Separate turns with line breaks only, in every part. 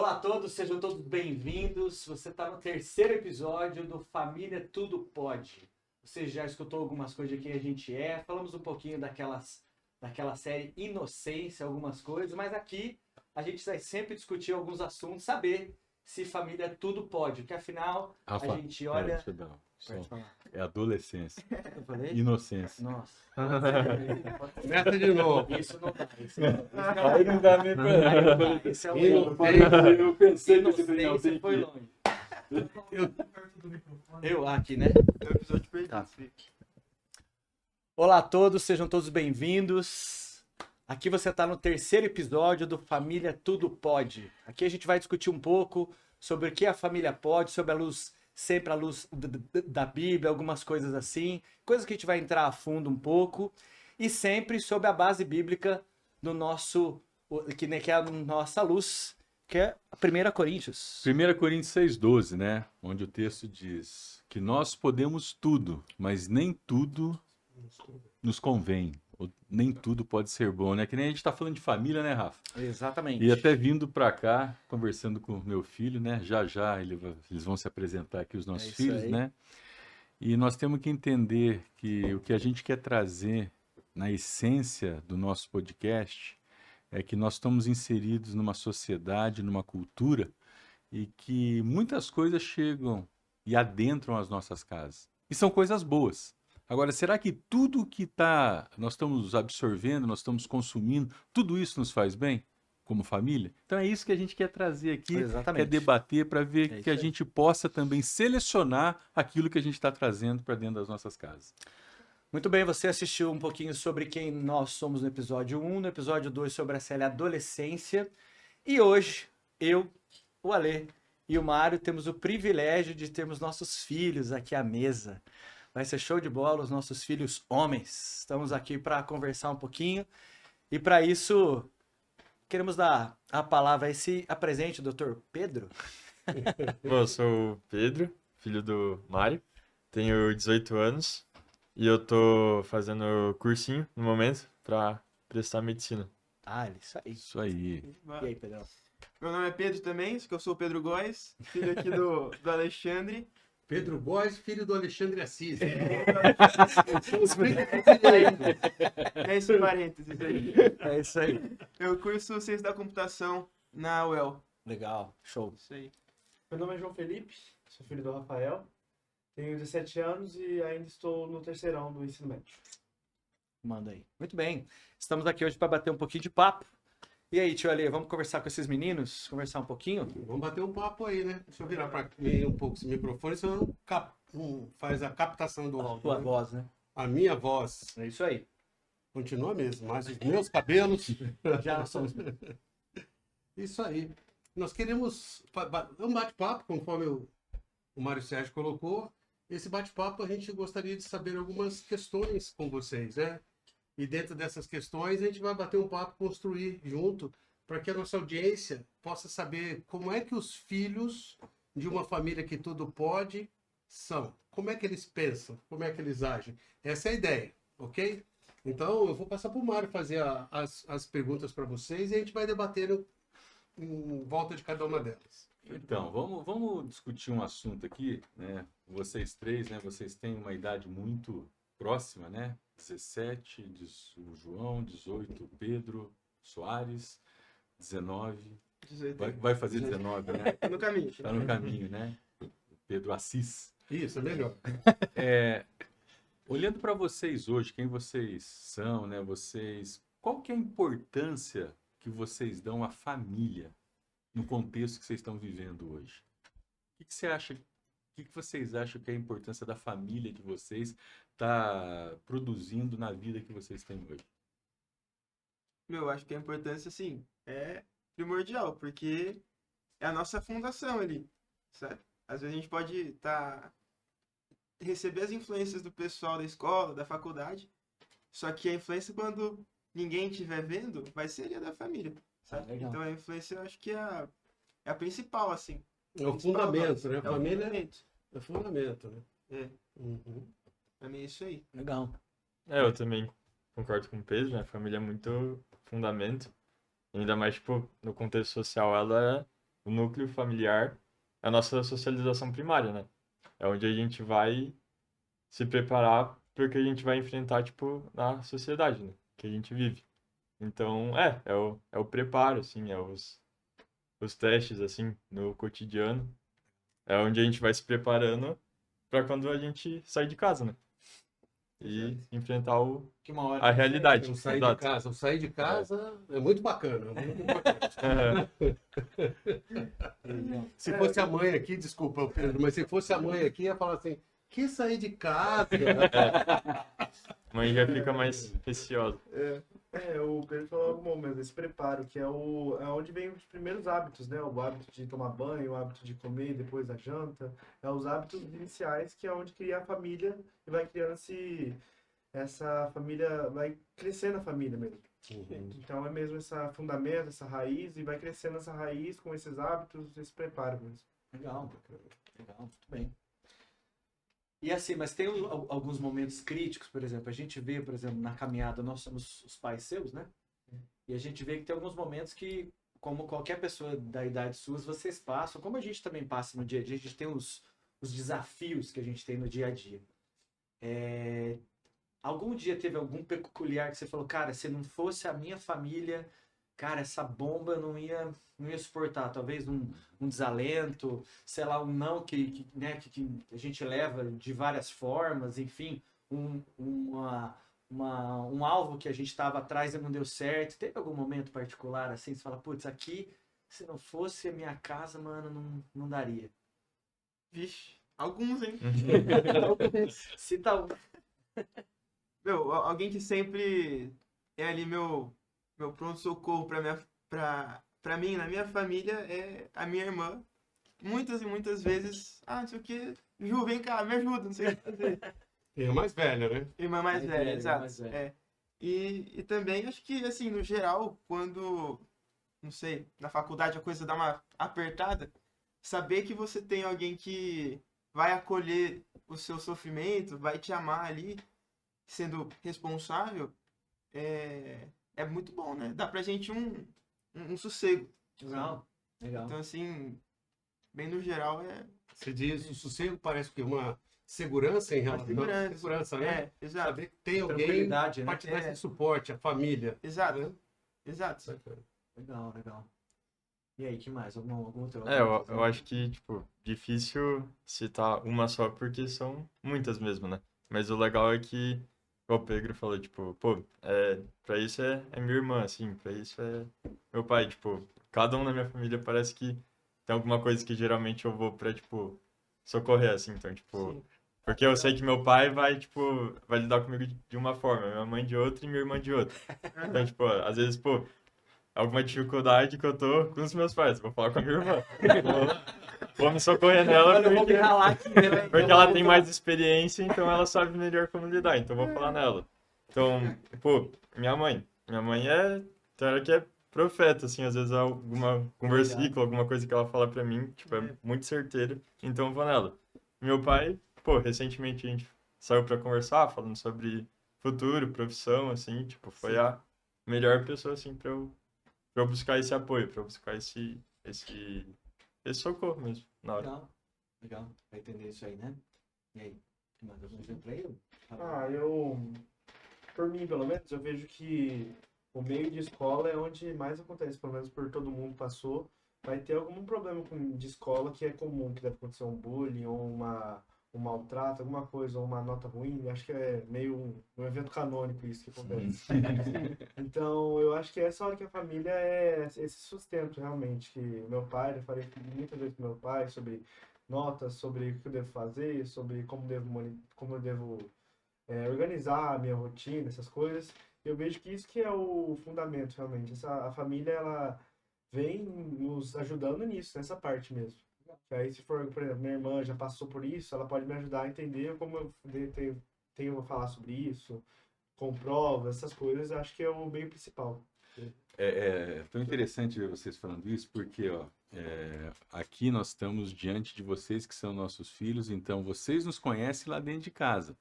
Olá a todos, sejam todos bem-vindos. Você está no terceiro episódio do Família Tudo Pode. Você já escutou algumas coisas de quem a gente é, falamos um pouquinho daquela série Inocência, algumas coisas, mas aqui a gente vai sempre discutir alguns assuntos, saber se família tudo pode, porque afinal
Rafa,
a gente olha...
deixa eu dar
Pode falar.
É adolescência,
Eu falei?
inocência.
Nossa.
Começa de novo.
Isso não dá.
Aí não dá nem pra...
Esse é o
Eu pensei que
Inocência foi longe. Eu aqui, né?
É o episódio perdido.
Tá. Olá a todos, sejam todos bem-vindos. Aqui você está no terceiro episódio do Família Tudo Pode. Aqui a gente vai discutir um pouco sobre o que a família pode, sobre a luz, sempre à luz da Bíblia, algumas coisas assim, coisas que a gente vai entrar a fundo um pouco, e sempre sobre a base bíblica do nosso, que é a nossa luz, que é a 1 Coríntios.
1 Coríntios 6,12, né? Onde o texto diz que nós podemos tudo, mas nem tudo nos convém. Ou nem tudo pode ser bom, né? Que nem a gente está falando de família, né, Rafa?
Exatamente.
E até vindo para cá, conversando com o meu filho, né? Já eles vão se apresentar aqui, os nossos
isso
filhos,
aí.
né? E nós temos que entender que o que a gente quer trazer na essência do nosso podcast é que nós estamos inseridos numa sociedade, numa cultura, e que muitas coisas chegam e adentram as nossas casas. E são coisas boas. Agora, será que tudo que nós estamos absorvendo, nós estamos consumindo, tudo isso nos faz bem como família? Então é isso que a gente quer trazer aqui,
Exatamente.
quer debater para ver
É
que a
isso aí.
gente possa também selecionar aquilo que a gente está trazendo para dentro das nossas casas.
Muito bem, você assistiu um pouquinho sobre quem nós somos no episódio 1, no episódio 2 sobre a série Adolescência. E hoje, eu, o Alê e o Mário temos o privilégio de termos nossos filhos aqui à mesa. Vai ser show de bola, os nossos filhos homens. Estamos aqui para conversar um pouquinho. E para isso, queremos dar a palavra a esse apresente, doutor Pedro.
Bom, eu sou o Pedro, filho do Mário, tenho 18 anos e eu tô fazendo cursinho no momento pra prestar medicina.
Ah, isso aí.
Isso aí.
E aí, Pedrão?
Meu nome é Pedro também, só que eu sou o Pedro Góes, filho aqui do Alexandre.
Pedro Góes, filho do Alexandre Assis.
É esse parênteses aí.
É isso aí.
Eu curso Ciência da Computação na UEL.
Legal, show.
Isso aí.
Meu nome é João Felipe, sou filho do Rafael, tenho 17 anos e ainda estou no terceirão do ensino médio.
Manda aí. Muito bem. Estamos aqui hoje para bater um pouquinho de papo. E aí, tio Ale, vamos conversar com esses meninos? Conversar um pouquinho?
Vamos bater um papo aí, né? Deixa eu virar para mim um pouco esse microfone, senão não faz a captação do áudio.
Tua
né?
voz, né?
A minha voz
É isso aí.
continua mesmo, mas os meus cabelos...
Já somos.
Isso aí. Nós queremos um bate-papo, conforme o Mário Sérgio colocou. Esse bate-papo a gente gostaria de saber algumas questões com vocês, né? E dentro dessas questões a gente vai bater um papo, construir junto, para que a nossa audiência possa saber como é que os filhos de uma família que tudo pode são. Como é que eles pensam, como é que eles agem. Essa é a ideia, ok? Então eu vou passar para o Mário fazer as perguntas para vocês e a gente vai debatendo em volta de cada uma delas.
Então, vamos discutir um assunto aqui, né? Vocês três, né? Vocês têm uma idade muito próxima, né? 17, o João, 18, o Pedro Soares, 19,
18.
vai fazer 19, né?
Tá no caminho.
Tá no caminho, né? O Pedro Assis.
Isso, é melhor.
Olhando para vocês hoje, quem vocês são, né? Qual que é a importância que vocês dão à família no contexto que vocês estão vivendo hoje? O que você acha? O que vocês acham que é a importância da família de vocês tá produzindo na vida que vocês têm hoje?
Eu acho que a importância, assim, é primordial, porque é a nossa fundação ali, sabe? Às vezes a gente pode receber as influências do pessoal da escola, da faculdade, só que a influência, quando ninguém estiver vendo, vai ser a da família, sabe?
legal.
Então a influência, eu acho que é a principal, assim.
É o fundamento, né? A
É o
família
fundamento.
é o fundamento, né?
É,
Uhum.
pra mim é isso aí.
Legal.
Eu também concordo com o Pedro, né? A família é muito fundamento. Ainda mais, tipo, no contexto social, ela é o núcleo familiar é a nossa socialização primária, né? É onde a gente vai se preparar para o que a gente vai enfrentar, tipo, na sociedade, né? Que a gente vive. Então, é o preparo, assim, os testes, assim, no cotidiano. É onde a gente vai se preparando para quando a gente sair de casa, né? E enfrentar
Que uma hora
a realidade.
Eu sair de
Exato.
casa. Eu sair de casa é muito bacana. Muito bacana. Se fosse a mãe aqui, desculpa, Pedro, mas se fosse a mãe aqui, ia falar assim: que sair de casa?
A mãe já fica mais receosa.
O Pedro falou algo bom mesmo, esse preparo, que é onde vem os primeiros hábitos, né? O hábito de tomar banho, o hábito de comer depois da janta. É os hábitos iniciais, que é onde cria a família e vai criando essa família, vai crescendo a família mesmo. Então é mesmo esse fundamento, essa raiz, e vai crescendo essa raiz com esses hábitos, esse preparo mesmo.
Legal, legal, muito bem. E assim, mas tem alguns momentos críticos, por exemplo, a gente vê, por exemplo, na caminhada, nós somos os pais seus, né? E a gente vê que tem alguns momentos que, como qualquer pessoa da idade sua, vocês passam, como a gente também passa no dia a dia, a gente tem os desafios que a gente tem no dia a dia. Algum dia teve algum peculiar que você falou, cara, se não fosse a minha família, cara, essa bomba eu não ia suportar. Talvez um desalento, sei lá, um não que a gente leva de várias formas, enfim, um alvo que a gente estava atrás e não deu certo. Teve algum momento particular assim, você fala, putz, aqui, se não fosse a minha casa, mano, não daria.
Vixe, alguns, hein?
Cita um.
Meu, alguém que sempre é ali meu pronto-socorro pra mim, na minha família, é a minha irmã. Muitas e muitas vezes, não sei o que, Ju, vem cá, me ajuda, não sei o que fazer.
Irmã mais velha, né?
Irmã mais
Mais
velha,
velha,
exato.
mais velha.
É. E também, acho que, assim, no geral, quando, não sei, na faculdade a coisa dá uma apertada, saber que você tem alguém que vai acolher o seu sofrimento, vai te amar ali, sendo responsável, é muito bom, né? Dá pra gente um sossego.
Legal, legal.
Então, assim, bem no geral,
Você diz, o sossego parece que uma segurança em relação
segurança.
segurança, né?
Exato.
Saber que tem alguém
Tranquilidade, né?
para te dar esse suporte, a família.
Exato. Exato.
Legal, legal. E aí, que mais? Algum outro?
Eu acho que, tipo, difícil citar uma só porque são muitas mesmo, né? Mas o legal é que, igual o Pedro falou, tipo, pô, pra isso é minha irmã, assim, pra isso é meu pai, tipo, cada um na minha família parece que tem alguma coisa que geralmente eu vou pra, tipo, socorrer, assim, então, tipo,
Sim.
porque eu sei que meu pai vai, tipo, vai lidar comigo de uma forma, minha mãe de outra e minha irmã de outra. Então, tipo, às vezes, pô, alguma dificuldade que eu tô com os meus pais, vou falar com a minha irmã. Vou me socorrer nela
Eu vou me ralar aqui, né?
porque ela tem mais experiência, então ela sabe melhor como lidar, então vou falar nela. Então, pô, minha mãe tem hora que é profeta, assim, às vezes algum versículo, alguma coisa que ela fala pra mim, tipo, é muito certeira, então eu vou nela. Meu pai, pô, recentemente a gente saiu pra conversar, falando sobre futuro, profissão, assim, tipo, foi a melhor pessoa, assim, pra eu buscar esse apoio, pra eu buscar esse socorro mesmo, na hora.
Legal, legal. Vai entender isso aí, né? E aí? Manda um exemplo aí?
Por mim, pelo menos, eu vejo que o meio de escola é onde mais acontece, pelo menos por todo mundo passou. Vai ter algum problema de escola que é comum, que deve acontecer um bullying ou um maltrato, alguma coisa, ou uma nota ruim. Acho que é meio um evento canônico isso que acontece. Então, eu acho que essa hora que a família é esse sustento, realmente. Que meu pai, eu falei muitas vezes com meu pai sobre notas, sobre o que eu devo fazer, sobre como eu devo organizar a minha rotina, essas coisas. Eu vejo que isso que é o fundamento, realmente. A família, ela vem nos ajudando nisso, nessa parte mesmo. Que aí, se for, por exemplo, minha irmã já passou por isso, ela pode me ajudar a entender como eu tenho a falar sobre isso, com provas, essas coisas, acho que é o bem principal.
É tão interessante ver vocês falando isso, porque aqui nós estamos diante de vocês que são nossos filhos, então vocês nos conhecem lá dentro de casa.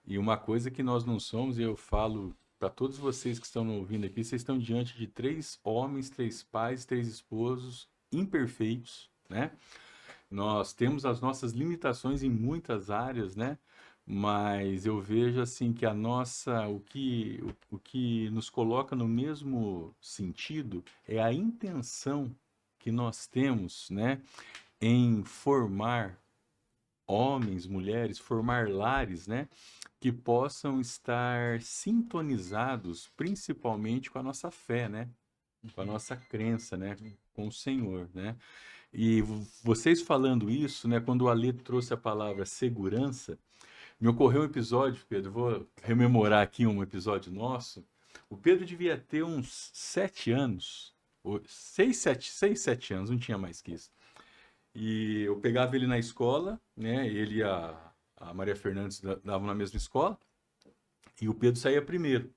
E uma coisa que nós não somos, e eu falo para todos vocês que estão ouvindo aqui, vocês estão diante de 3 homens, 3 pais, 3 esposos imperfeitos, né? Nós temos as nossas limitações em muitas áreas, né? Mas eu vejo assim que o que nos coloca no mesmo sentido é a intenção que nós temos, né, em formar homens, mulheres, formar lares, né, que possam estar sintonizados principalmente com a nossa fé, né, com a nossa crença, né, com o Senhor, né. E vocês falando isso, né, quando o Alê trouxe a palavra segurança, me ocorreu um episódio, Pedro, vou rememorar aqui um episódio nosso. O Pedro devia ter uns 7 anos, 6, 7 anos, não tinha mais que isso. E eu pegava ele na escola, né? Ele e a Maria Fernandes davam na mesma escola, e o Pedro saía primeiro.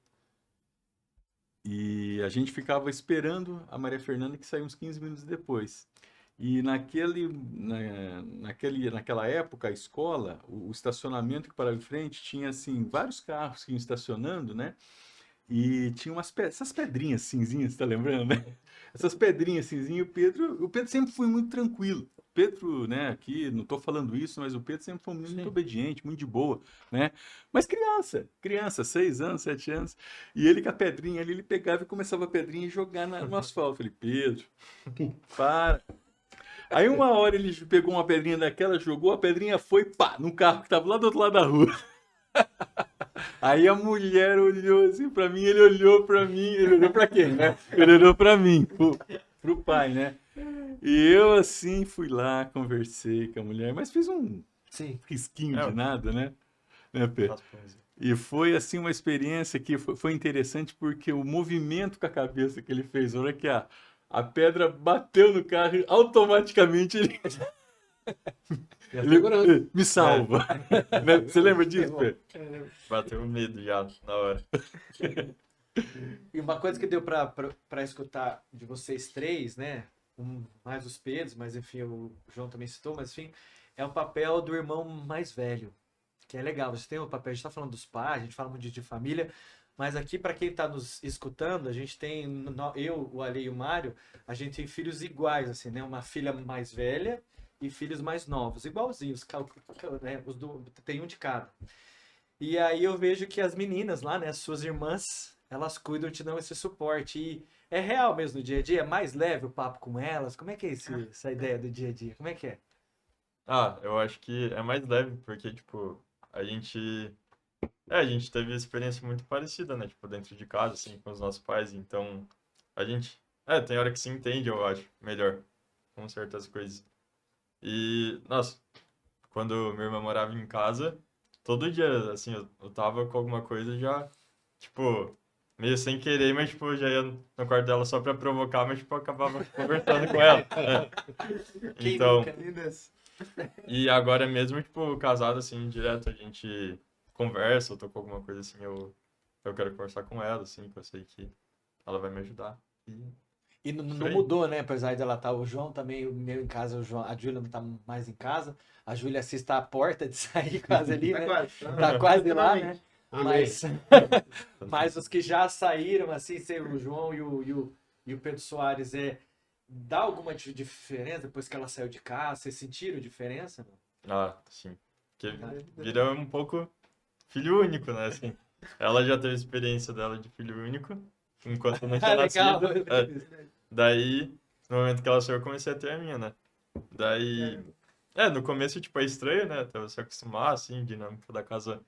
E a gente ficava esperando a Maria Fernanda, que saiu uns 15 minutos depois. E naquela época, a escola, o estacionamento que parava em frente, tinha assim, vários carros que iam estacionando, né? E tinha essas pedrinhas cinzinhas, tá lembrando, né? Essas pedrinhas cinzinhas, o Pedro sempre foi muito tranquilo. O Pedro, né, aqui, não tô falando isso, mas o Pedro sempre foi muito obediente, muito de boa, né? Mas criança, 6 anos, 7 anos, e ele com a pedrinha ali, ele pegava e começava a pedrinha e jogar no asfalto. Eu falei, Pedro, para. Aí uma hora ele pegou uma pedrinha daquela, jogou, a pedrinha foi, pá, num carro que tava lá do outro lado da rua. Aí a mulher olhou assim pra mim, ele olhou pra mim, ele olhou pra quem, né? Ele olhou pra mim, pro pai, né? E eu assim fui lá, conversei com a mulher, mas fiz um risquinho de nada, né? Pedro? E foi assim uma experiência que foi interessante porque o movimento com a cabeça que ele fez, a hora que a pedra bateu no carro, automaticamente ele me salva. Né? Você lembra disso, Pedro?
Bateu um medo já na hora.
E uma coisa que deu pra escutar de vocês três, né? Mais os Pedros, mas enfim, o João também citou, mas enfim, é o papel do irmão mais velho, que é legal. Você tem o papel, a gente tá falando dos pais, a gente fala muito de família, mas aqui, para quem está nos escutando, a gente tem, eu, o Ale e o Mário, a gente tem filhos iguais, assim, né? Uma filha mais velha e filhos mais novos, igualzinhos, né? Tem um de cada. E aí eu vejo que as meninas lá, né, as suas irmãs, elas cuidam, te dão esse suporte. E é real mesmo no dia a dia? É mais leve o papo com elas? Como é que é essa ideia do dia a dia? Como é que é?
Eu acho que é mais leve, porque, tipo, a gente teve experiência muito parecida, né? Tipo, dentro de casa, assim, com os nossos pais. Então, a gente... tem hora que se entende, eu acho, melhor, com certas coisas. E, nossa, quando minha irmã morava em casa, todo dia, assim, eu tava com alguma coisa já, tipo, meio sem querer, mas, tipo, eu já ia no quarto dela só pra provocar, mas, tipo, eu acabava conversando com ela. Então, e agora mesmo, tipo, casado, assim, direto, a gente conversa, eu tô com alguma coisa assim, eu quero conversar com ela, assim, que eu sei que ela vai me ajudar.
E não mudou, né? Apesar dela estar, o João também, o meu em casa, a Júlia não tá mais em casa. A Júlia assiste a porta de sair quase ali, né? Tá quase lá, né? Mas os que já saíram, assim, o João e o Pedro Soares, dá alguma diferença depois que ela saiu de casa? Vocês sentiram diferença? Não?
Sim. Porque vira um pouco filho único, né? Assim, ela já teve a experiência dela de filho único, enquanto não tinha nascido. Daí, no momento que ela saiu, eu comecei a ter a minha, né? Daí, no começo, tipo, é estranho, né? Até você acostumar, assim, a dinâmica da casa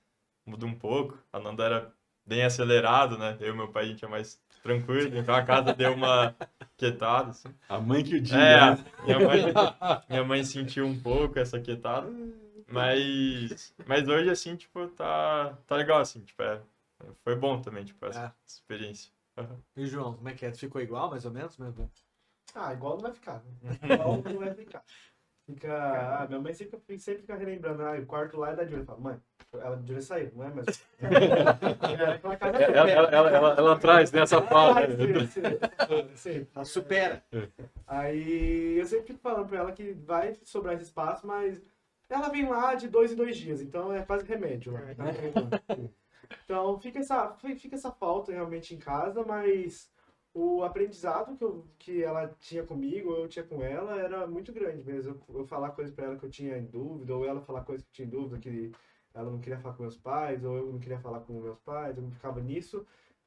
muda um pouco. A Nanda era bem acelerado, né? Eu e meu pai, a gente é mais tranquilo, então a casa deu uma quietada, assim.
A mãe que o diga.
Minha mãe sentiu um pouco essa quietada. Mas hoje, assim, tipo, tá legal, assim, tipo, foi bom também, tipo, essa experiência.
E João, como é que é? Ficou igual, mais ou menos? Mesmo?
Igual não vai ficar, né? Igual não vai ficar. Minha mãe sempre fica relembrando, o quarto lá é da Júlia. Fala, mãe, ela de Júlia saiu, não é mesmo?
Ela traz nessa fala.
Sim.
Ela supera.
Aí eu sempre fico falando pra ela que vai sobrar esse espaço, mas ela vem lá de 2 em 2 dias, então é quase remédio lá. Então fica essa falta realmente em casa, mas o aprendizado que ela tinha comigo, ou eu tinha com ela, era muito grande mesmo. Eu falar coisas pra ela que eu tinha em dúvida, ou ela falar coisas que eu tinha em dúvida, que ela não queria falar com meus pais, ou eu não queria falar com meus pais, eu ficava nisso.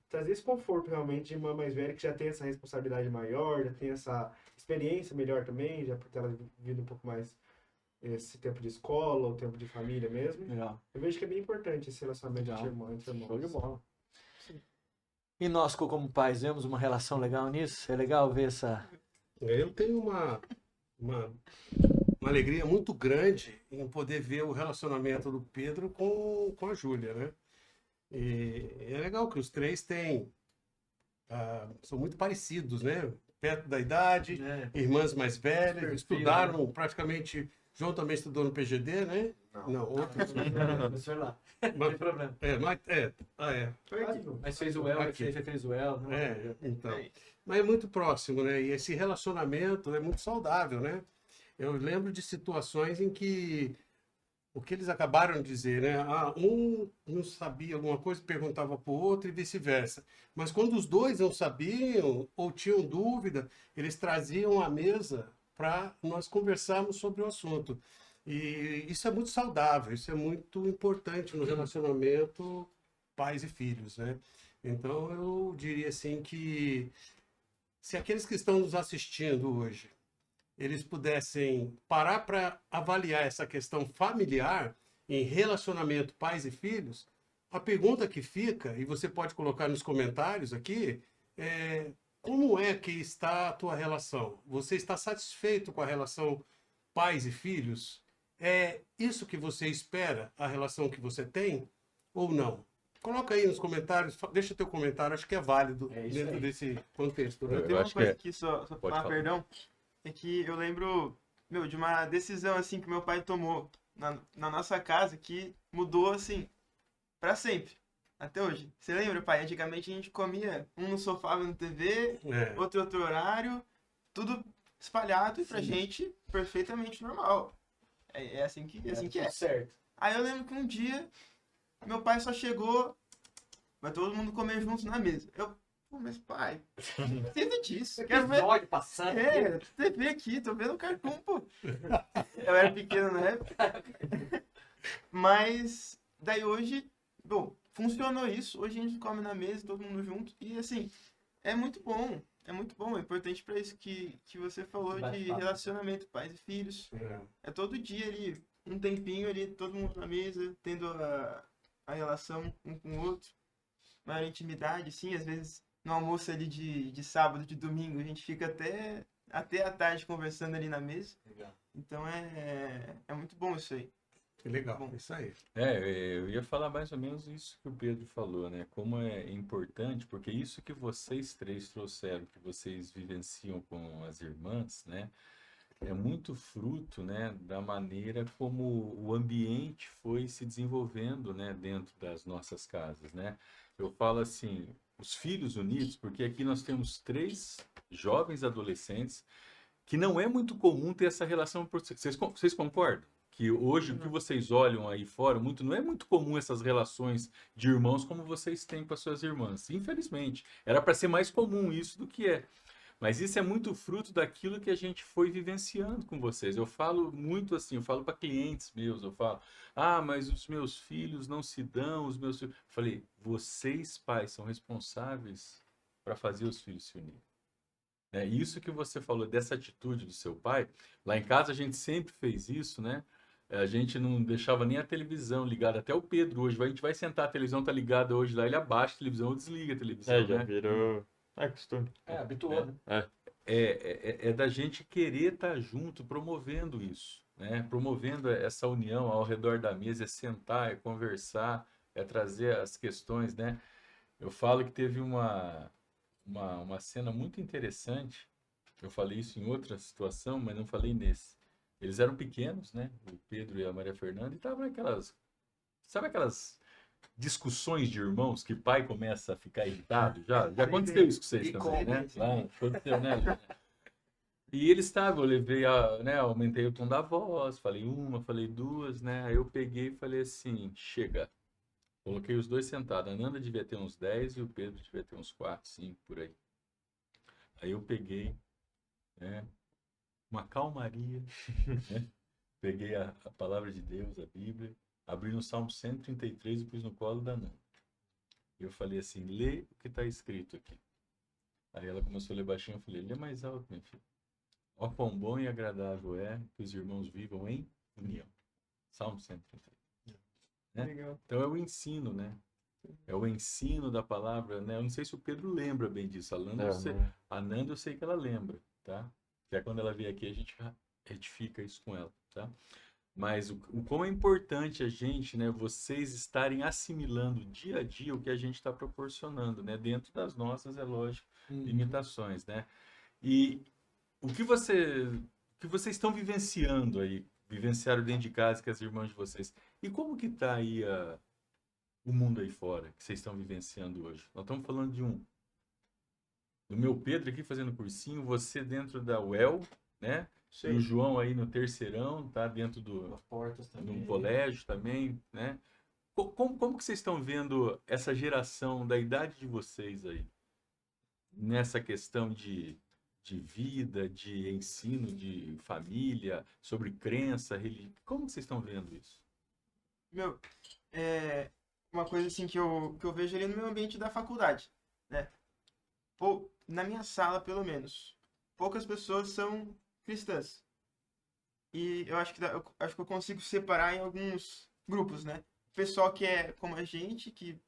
Trazer esse conforto realmente de uma mais velha que já tem essa responsabilidade maior, já tem essa experiência melhor também, já por ter ela vivido um pouco mais esse tempo de escola, ou tempo de família mesmo.
Legal.
Eu vejo que é bem importante esse relacionamento
Legal.
entre irmãos.
Show de bola. E nós, como pais, vemos uma relação legal nisso? É legal ver essa.
Eu tenho uma alegria muito grande em poder ver o relacionamento do Pedro com a Júlia, né? E é legal que os três são muito parecidos, né? Perto da idade, irmãs mais velhas,
Perfil,
estudaram praticamente. João também estudou no PGD, né? Não, outro.
Professor lá. Não tem problema.
Foi aqui.
Mas fez o El,
Aqui.
você fez o El. Né?
Então. Mas é muito próximo, né? E esse relacionamento é muito saudável, né? Eu lembro de situações em que o que eles acabaram de dizer, né? Um não sabia alguma coisa, perguntava para o outro e vice-versa. Mas quando os dois não sabiam ou tinham dúvida, eles traziam à mesa para nós conversarmos sobre o assunto. E isso é muito saudável, isso é muito importante no relacionamento pais e filhos, né? Então eu diria assim que se aqueles que estão nos assistindo hoje eles pudessem parar para avaliar essa questão familiar em relacionamento pais e filhos, a pergunta que fica, e você pode colocar nos comentários aqui, é como é que está a tua relação? Você está satisfeito com a relação pais e filhos? É isso que você espera, a relação que você tem, ou não? Coloca aí nos comentários, deixa teu comentário, acho que é válido dentro desse contexto. Né?
Tem uma
acho
coisa
que
aqui, só
Pode
falar,
falar.
perdão, é que eu lembro, de uma decisão, assim, que meu pai tomou na nossa casa, que mudou, assim, pra sempre, até hoje. Você lembra, pai? Antigamente a gente comia um no sofá vendo TV,
É.
outro horário, tudo espalhado e pra gente perfeitamente normal. É assim que é.
Certo.
Aí eu lembro que um dia, meu pai só chegou, vai todo mundo comer junto na mesa. Pô, mas pai, não precisa disso. Quero ver.
Episódio passando.
TV aqui, tô vendo o Cartoon, pô. Eu era pequeno na época. Mas, daí hoje, bom, funcionou isso. Hoje a gente come na mesa, todo mundo junto. E, assim, é muito bom. É muito bom. É importante pra isso que você falou de relacionamento, pais e filhos. É todo dia ali, um tempinho ali, todo mundo na mesa, tendo a relação um com o outro. Maior intimidade, sim, às vezes no almoço ali de sábado, de domingo, a gente fica até a tarde conversando ali na mesa.
Legal.
Então é muito bom isso aí.
Que legal,
Bom.
isso aí.
Eu ia falar mais ou menos isso que o Pedro falou, né? Como é importante, porque isso que vocês três trouxeram, que vocês vivenciam com as irmãs, né? É muito fruto, né, da maneira como o ambiente foi se desenvolvendo, né, dentro das nossas casas, né? Eu falo assim, os filhos unidos, porque aqui nós temos 3 jovens adolescentes que não é muito comum ter essa relação. Vocês concordam? Que hoje o que vocês olham aí fora, não é muito comum essas relações de irmãos como vocês têm com as suas irmãs. Infelizmente, era para ser mais comum isso do que é. Mas isso é muito fruto daquilo que a gente foi vivenciando com vocês. Eu falo muito assim, eu falo para clientes meus, eu falo, mas os meus filhos não se dão, os meus filhos. Eu falei, vocês, pais, são responsáveis para fazer os filhos se unirem. É isso que você falou dessa atitude do seu pai. Lá em casa a gente sempre fez isso, né? A gente não deixava nem a televisão ligada. Até o Pedro hoje, a gente vai sentar, a televisão tá ligada hoje lá, ele abaixa a televisão ou desliga a televisão,
Já
né?
virou. É costume.
Habituou, né?
É da gente querer estar junto, promovendo isso, né? Promovendo essa união ao redor da mesa, é sentar, é conversar, é trazer as questões, né? Eu falo que teve uma cena muito interessante. Eu falei isso em outra situação, mas não falei nesse. Eles eram pequenos, né? O Pedro e a Maria Fernanda, e estavam naquelas... Sabe aquelas discussões de irmãos que pai começa a ficar irritado? Já aconteceu isso com vocês também, né? Lá, aconteceu, né? E eles estavam, eu levei né? Aumentei o tom da voz, falei uma, falei duas, né? Aí eu peguei e falei assim, chega. Coloquei os dois sentados. A Nanda devia ter uns 10 e o Pedro devia ter uns 4, 5, por aí. Aí eu peguei, né, uma calmaria, né? Peguei a palavra de Deus, a Bíblia, abri no Salmo 133 e pus no colo da Nanda. Eu falei assim, lê o que está escrito aqui. Aí ela começou a ler baixinho, eu falei, lê mais alto, minha filha. Ó quão bom e agradável é que os irmãos vivam em união. Salmo 133. Né?
Legal.
Então é o ensino, né? É o ensino da palavra, né? Eu não sei se o Pedro lembra bem disso. A Nanda eu sei que ela lembra, tá? Que é quando ela vier aqui a gente retifica isso com ela, tá? Mas o quão é importante a gente, né? Vocês estarem assimilando dia a dia o que a gente está proporcionando, né? Dentro das nossas, é lógico, limitações, né? E o que vocês estão vivenciando aí, vivenciaram dentro de casa com as irmãs de vocês, e como que tá aí o mundo aí fora que vocês estão vivenciando hoje? Nós estamos falando do meu Pedro aqui fazendo cursinho, você dentro da UEL, né? E o João aí no terceirão, tá dentro
As portas também.
do colégio também, né? Como que vocês estão vendo essa geração da idade de vocês aí? Nessa questão de vida, de ensino, de família, sobre crença, religião. Como que vocês estão vendo isso?
Meu, é uma coisa assim que eu vejo ali no meu ambiente da faculdade, né? Pô, na minha sala, pelo menos, poucas pessoas são cristãs. E eu acho que eu consigo separar em alguns grupos, né? Pessoal que é como a gente, que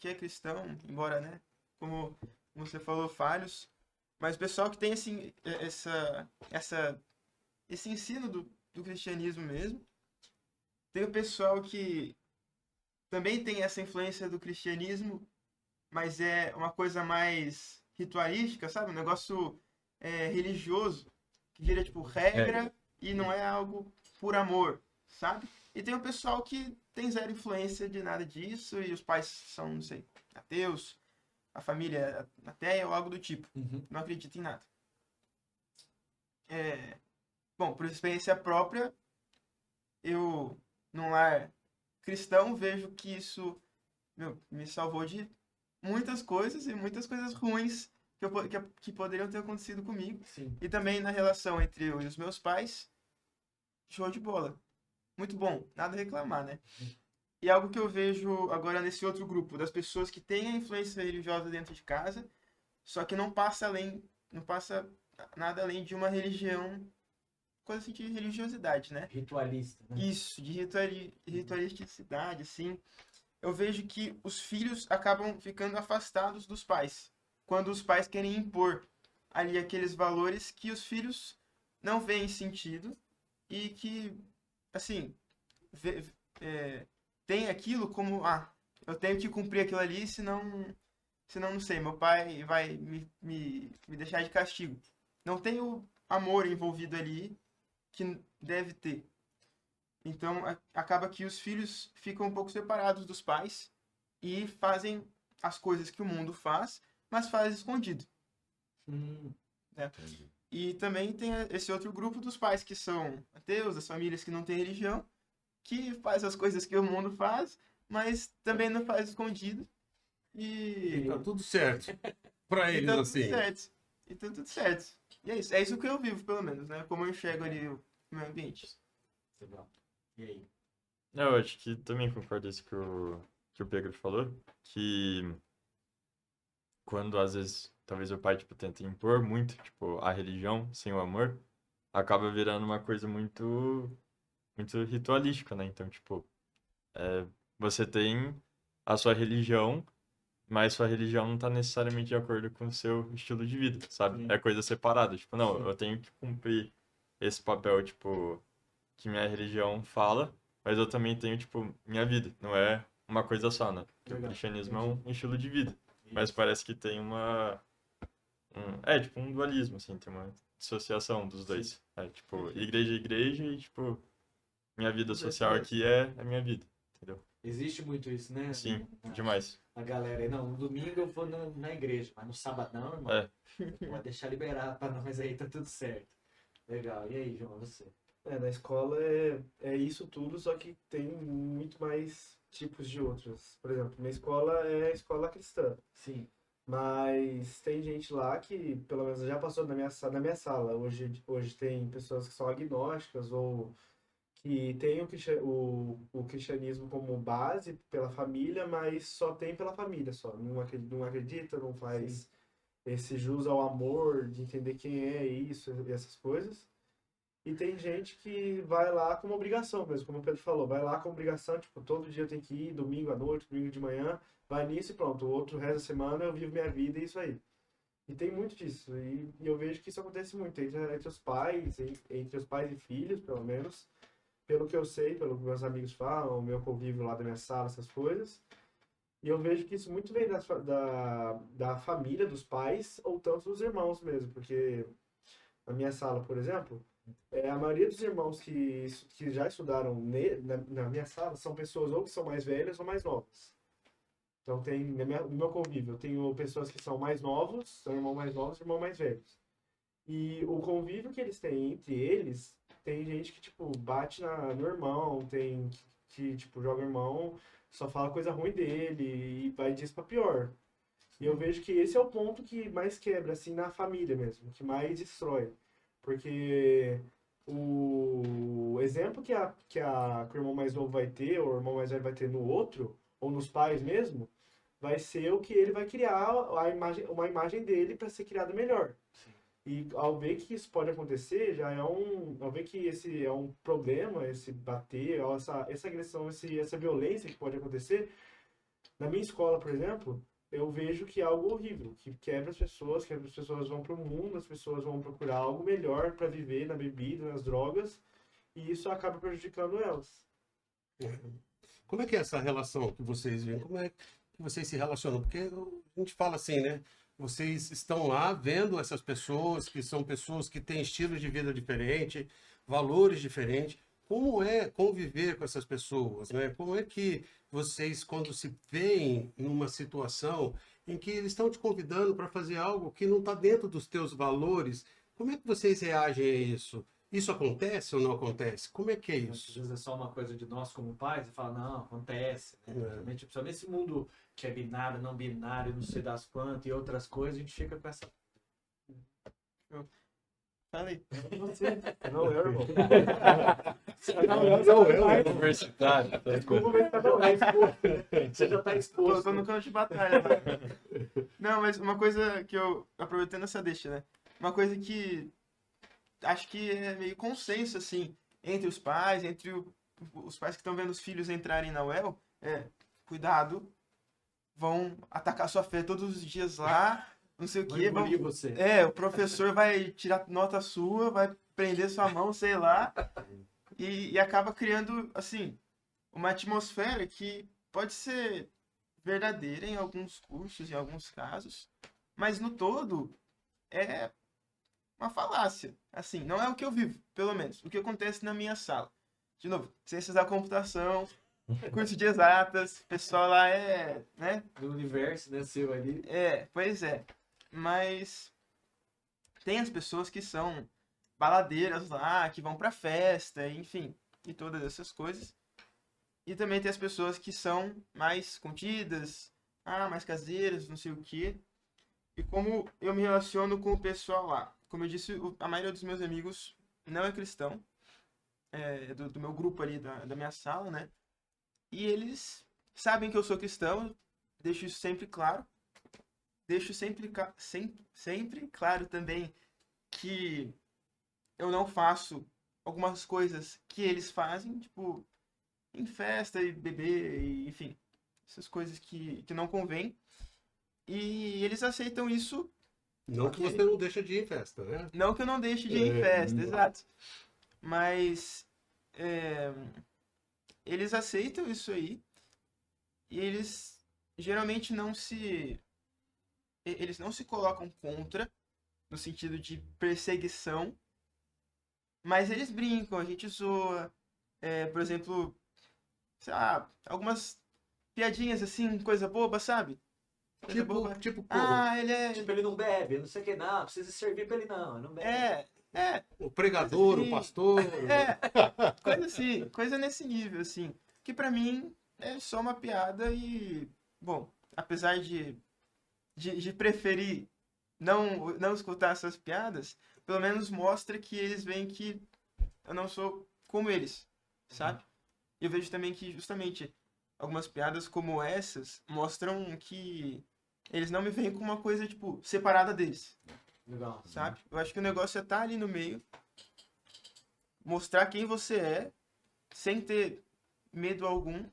é cristão, embora, né? Como você falou, falhos. Mas pessoal que tem, assim, esse ensino do cristianismo mesmo. Tem o pessoal que também tem essa influência do cristianismo, mas é uma coisa mais ritualística, sabe? Um negócio religioso, que vira tipo regra e não é algo por amor, sabe? E tem o pessoal que tem zero influência de nada disso e os pais são, não sei, ateus, a família é ateia ou algo do tipo. Não acredita em nada. Bom, por experiência própria, eu, num lar cristão, vejo que isso me salvou de muitas coisas e muitas coisas ruins que poderiam ter acontecido comigo.
Sim.
E também na relação entre eu e os meus pais, show de bola. Muito bom, nada a reclamar, né? E algo que eu vejo agora nesse outro grupo, das pessoas que têm a influência religiosa dentro de casa, só que não passa nada além de uma religião, coisa assim de religiosidade, né?
Ritualista, né?
Isso, de ritualisticidade, assim. Eu vejo que os filhos acabam ficando afastados dos pais, quando os pais querem impor ali aqueles valores que os filhos não veem sentido e que, assim, tem aquilo como, eu tenho que cumprir aquilo ali, senão não sei, meu pai vai me deixar de castigo. Não tem o amor envolvido ali que deve ter. Então, acaba que os filhos ficam um pouco separados dos pais e fazem as coisas que o mundo faz, mas faz escondido. Né? E também tem esse outro grupo dos pais que são ateus, das famílias que não têm religião, que faz as coisas que o mundo faz, mas também não faz escondido.
E tá tudo certo. Pra eles,
tá
assim.
tudo certo. E tá tudo certo. E é isso. É isso que eu vivo, pelo menos, né? Como eu enxergo ali o meu ambiente.
Legal. E aí?
Eu acho que também concordo isso que o Pedro falou, que quando às vezes talvez o pai tipo tenta impor muito, tipo, a religião sem o amor, acaba virando uma coisa muito muito ritualística, né? Então, tipo, você tem a sua religião, mas sua religião não tá necessariamente de acordo com o seu estilo de vida, sabe?
Sim.
É coisa separada. Tipo, não,
Sim.
eu tenho que cumprir esse papel, tipo, que minha religião fala, mas eu também tenho, tipo, minha vida. Não é uma coisa só, né? Porque o
Legal,
cristianismo é um estilo de vida. Mas
Isso.
parece que tem tipo, um dualismo, assim, tem uma dissociação dos dois. É, tipo, igreja é igreja e, tipo, minha vida social aqui é a minha vida, entendeu?
Existe muito isso, né?
Sim, demais.
A galera aí, não, no domingo eu vou na igreja, mas no sabadão, irmão, pode deixar liberar pra nós aí, tá tudo certo. Legal. E aí, João, você?
Na escola é isso tudo, só que tem muito mais tipos de outros. Por exemplo, minha escola é a escola cristã.
Sim.
Mas tem gente lá que, pelo menos, já passou na minha sala. Hoje tem pessoas que são agnósticas ou que têm o cristianismo como base pela família, mas só tem pela família, só. Não acredita, não faz esse jus ao amor, de entender quem é isso e essas coisas. E tem gente que vai lá como obrigação mesmo, como o Pedro falou, vai lá com obrigação, tipo, todo dia eu tenho que ir, domingo à noite, domingo de manhã, vai nisso e pronto, o outro resto da semana eu vivo minha vida e isso aí. E tem muito disso, e eu vejo que isso acontece muito entre os pais, entre os pais e filhos, pelo menos, pelo que eu sei, pelo que meus amigos falam, o meu convívio lá da minha sala, essas coisas. E eu vejo que isso muito vem da família, dos pais, ou tanto dos irmãos mesmo, porque na minha sala, por exemplo, a maioria dos irmãos que já estudaram na minha sala são pessoas ou que são mais velhas ou mais novas. Então, no meu convívio, eu tenho pessoas que são mais novos, são irmãos mais novos e irmãos mais velhos. E o convívio que eles têm entre eles, tem gente que, tipo, bate no irmão, tem que, tipo, joga o irmão, só fala coisa ruim dele e vai disso pra pior. E eu vejo que esse é o ponto que mais quebra, assim, na família mesmo, que mais destrói. Porque o exemplo que o irmão mais novo vai ter, ou o irmão mais velho vai ter no outro, ou nos pais mesmo, vai ser o que ele vai criar uma imagem dele para ser criado melhor. E ao ver que isso pode acontecer, ao ver que esse é um problema, esse bater, essa agressão, essa violência que pode acontecer, na minha escola, por exemplo, eu vejo que é algo horrível, que quebra as pessoas vão para o mundo, as pessoas vão procurar algo melhor para viver na bebida, nas drogas, e isso acaba prejudicando elas.
Como é que é essa relação que vocês veem? Como é que vocês se relacionam? Porque a gente fala assim, né? Vocês estão lá vendo essas pessoas, que são pessoas que têm estilos de vida diferentes, valores diferentes. Como é conviver com essas pessoas, né? Como é que vocês, quando se veem numa situação em que eles estão te convidando para fazer algo que não está dentro dos teus valores, como é que vocês reagem a isso? Isso acontece ou não acontece? Como é que é
Às
isso?
vezes é só uma coisa de nós como pais, e fala, não, acontece, né? Principalmente nesse mundo que é binário, não binário, não sei das quantas e outras coisas, a gente fica com essa.
Falei.
Não, é, irmão.
Não, é
Universitário.
Desculpa, mas tá não é. Você já tá
Tô
exposto.
no campo de batalha, né? Não, mas uma coisa que eu, aproveitando essa deixa, né? Uma coisa que acho que é meio consenso, assim, entre os pais, entre os pais que estão vendo os filhos entrarem na UEL, cuidado, vão atacar sua fé todos os dias lá, não sei o quê.
engolir você.
O professor vai tirar nota sua, vai prender sua mão, sei lá, e acaba criando, assim, uma atmosfera que pode ser verdadeira em alguns cursos, em alguns casos, mas no todo é uma falácia. Assim, não é o que eu vivo, pelo menos, o que acontece na minha sala. De novo, ciências da computação, curso de exatas, o pessoal lá né?
Do universo, né, seu ali.
Pois é. Mas tem as pessoas que são baladeiras lá, que vão pra festa, enfim, e todas essas coisas. E também tem as pessoas que são mais contidas, mais caseiras, não sei o quê. E como eu me relaciono com o pessoal lá? Como eu disse, a maioria dos meus amigos não é cristão, do meu grupo ali, da minha sala, né? E eles sabem que eu sou cristão, deixo isso sempre claro. Deixo sempre claro também que eu não faço algumas coisas que eles fazem, tipo, em festa e beber, e, enfim, essas coisas que não convém. E eles aceitam isso.
Não que você não deixa de ir em festa, né?
Não que eu não deixe de ir em festa, exato. Mas eles aceitam isso aí e eles geralmente eles não se colocam contra, no sentido de perseguição, mas eles brincam, a gente zoa. Por exemplo, sei lá, algumas piadinhas assim, coisa boba, sabe? Coisa boba.
Tipo,
Ele é...
Tipo, ele não bebe, não sei o que, não, precisa servir pra ele não, ele não bebe.
o pregador,
assim,
o pastor.
Coisa assim, coisa nesse nível, assim. Que pra mim é só uma piada e, bom, apesar de de preferir não escutar essas piadas, pelo menos mostra que eles veem que eu não sou como eles, sabe? E eu vejo também que justamente algumas piadas como essas mostram que eles não me veem como uma coisa, tipo, separada deles,
Legal.
sabe? Eu acho que o negócio é estar ali no meio, mostrar quem você é, sem ter medo algum,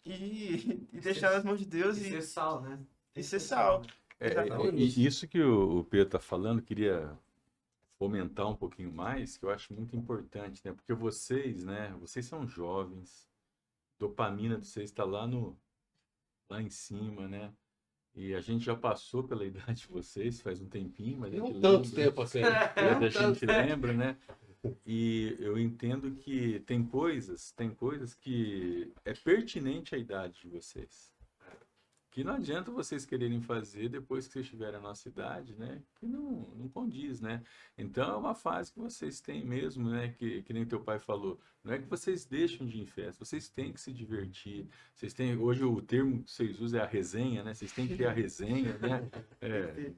e deixar nas mãos de Deus
E ser sal, né? Tem que
ser
ser
sal.
né?
Exatamente.
E isso que o Pedro está falando, queria fomentar um pouquinho mais, que eu acho muito importante, né? Porque vocês, né? Vocês são jovens, dopamina de vocês está lá em cima, né? E a gente já passou pela idade de vocês faz um tempinho, mas a gente
Não tanto
lembra,
tempo assim.
mas a gente lembra, né? E eu entendo que tem coisas que é pertinente à idade de vocês. Que não adianta vocês quererem fazer depois que vocês tiverem a nossa idade, né? Que não condiz, né? Então é uma fase que vocês têm mesmo, né? Que nem teu pai falou. Não é que vocês deixam de ir em festa, vocês têm que se divertir. Vocês têm, hoje o termo que vocês usam é a resenha, né? Vocês têm que ter a resenha, né?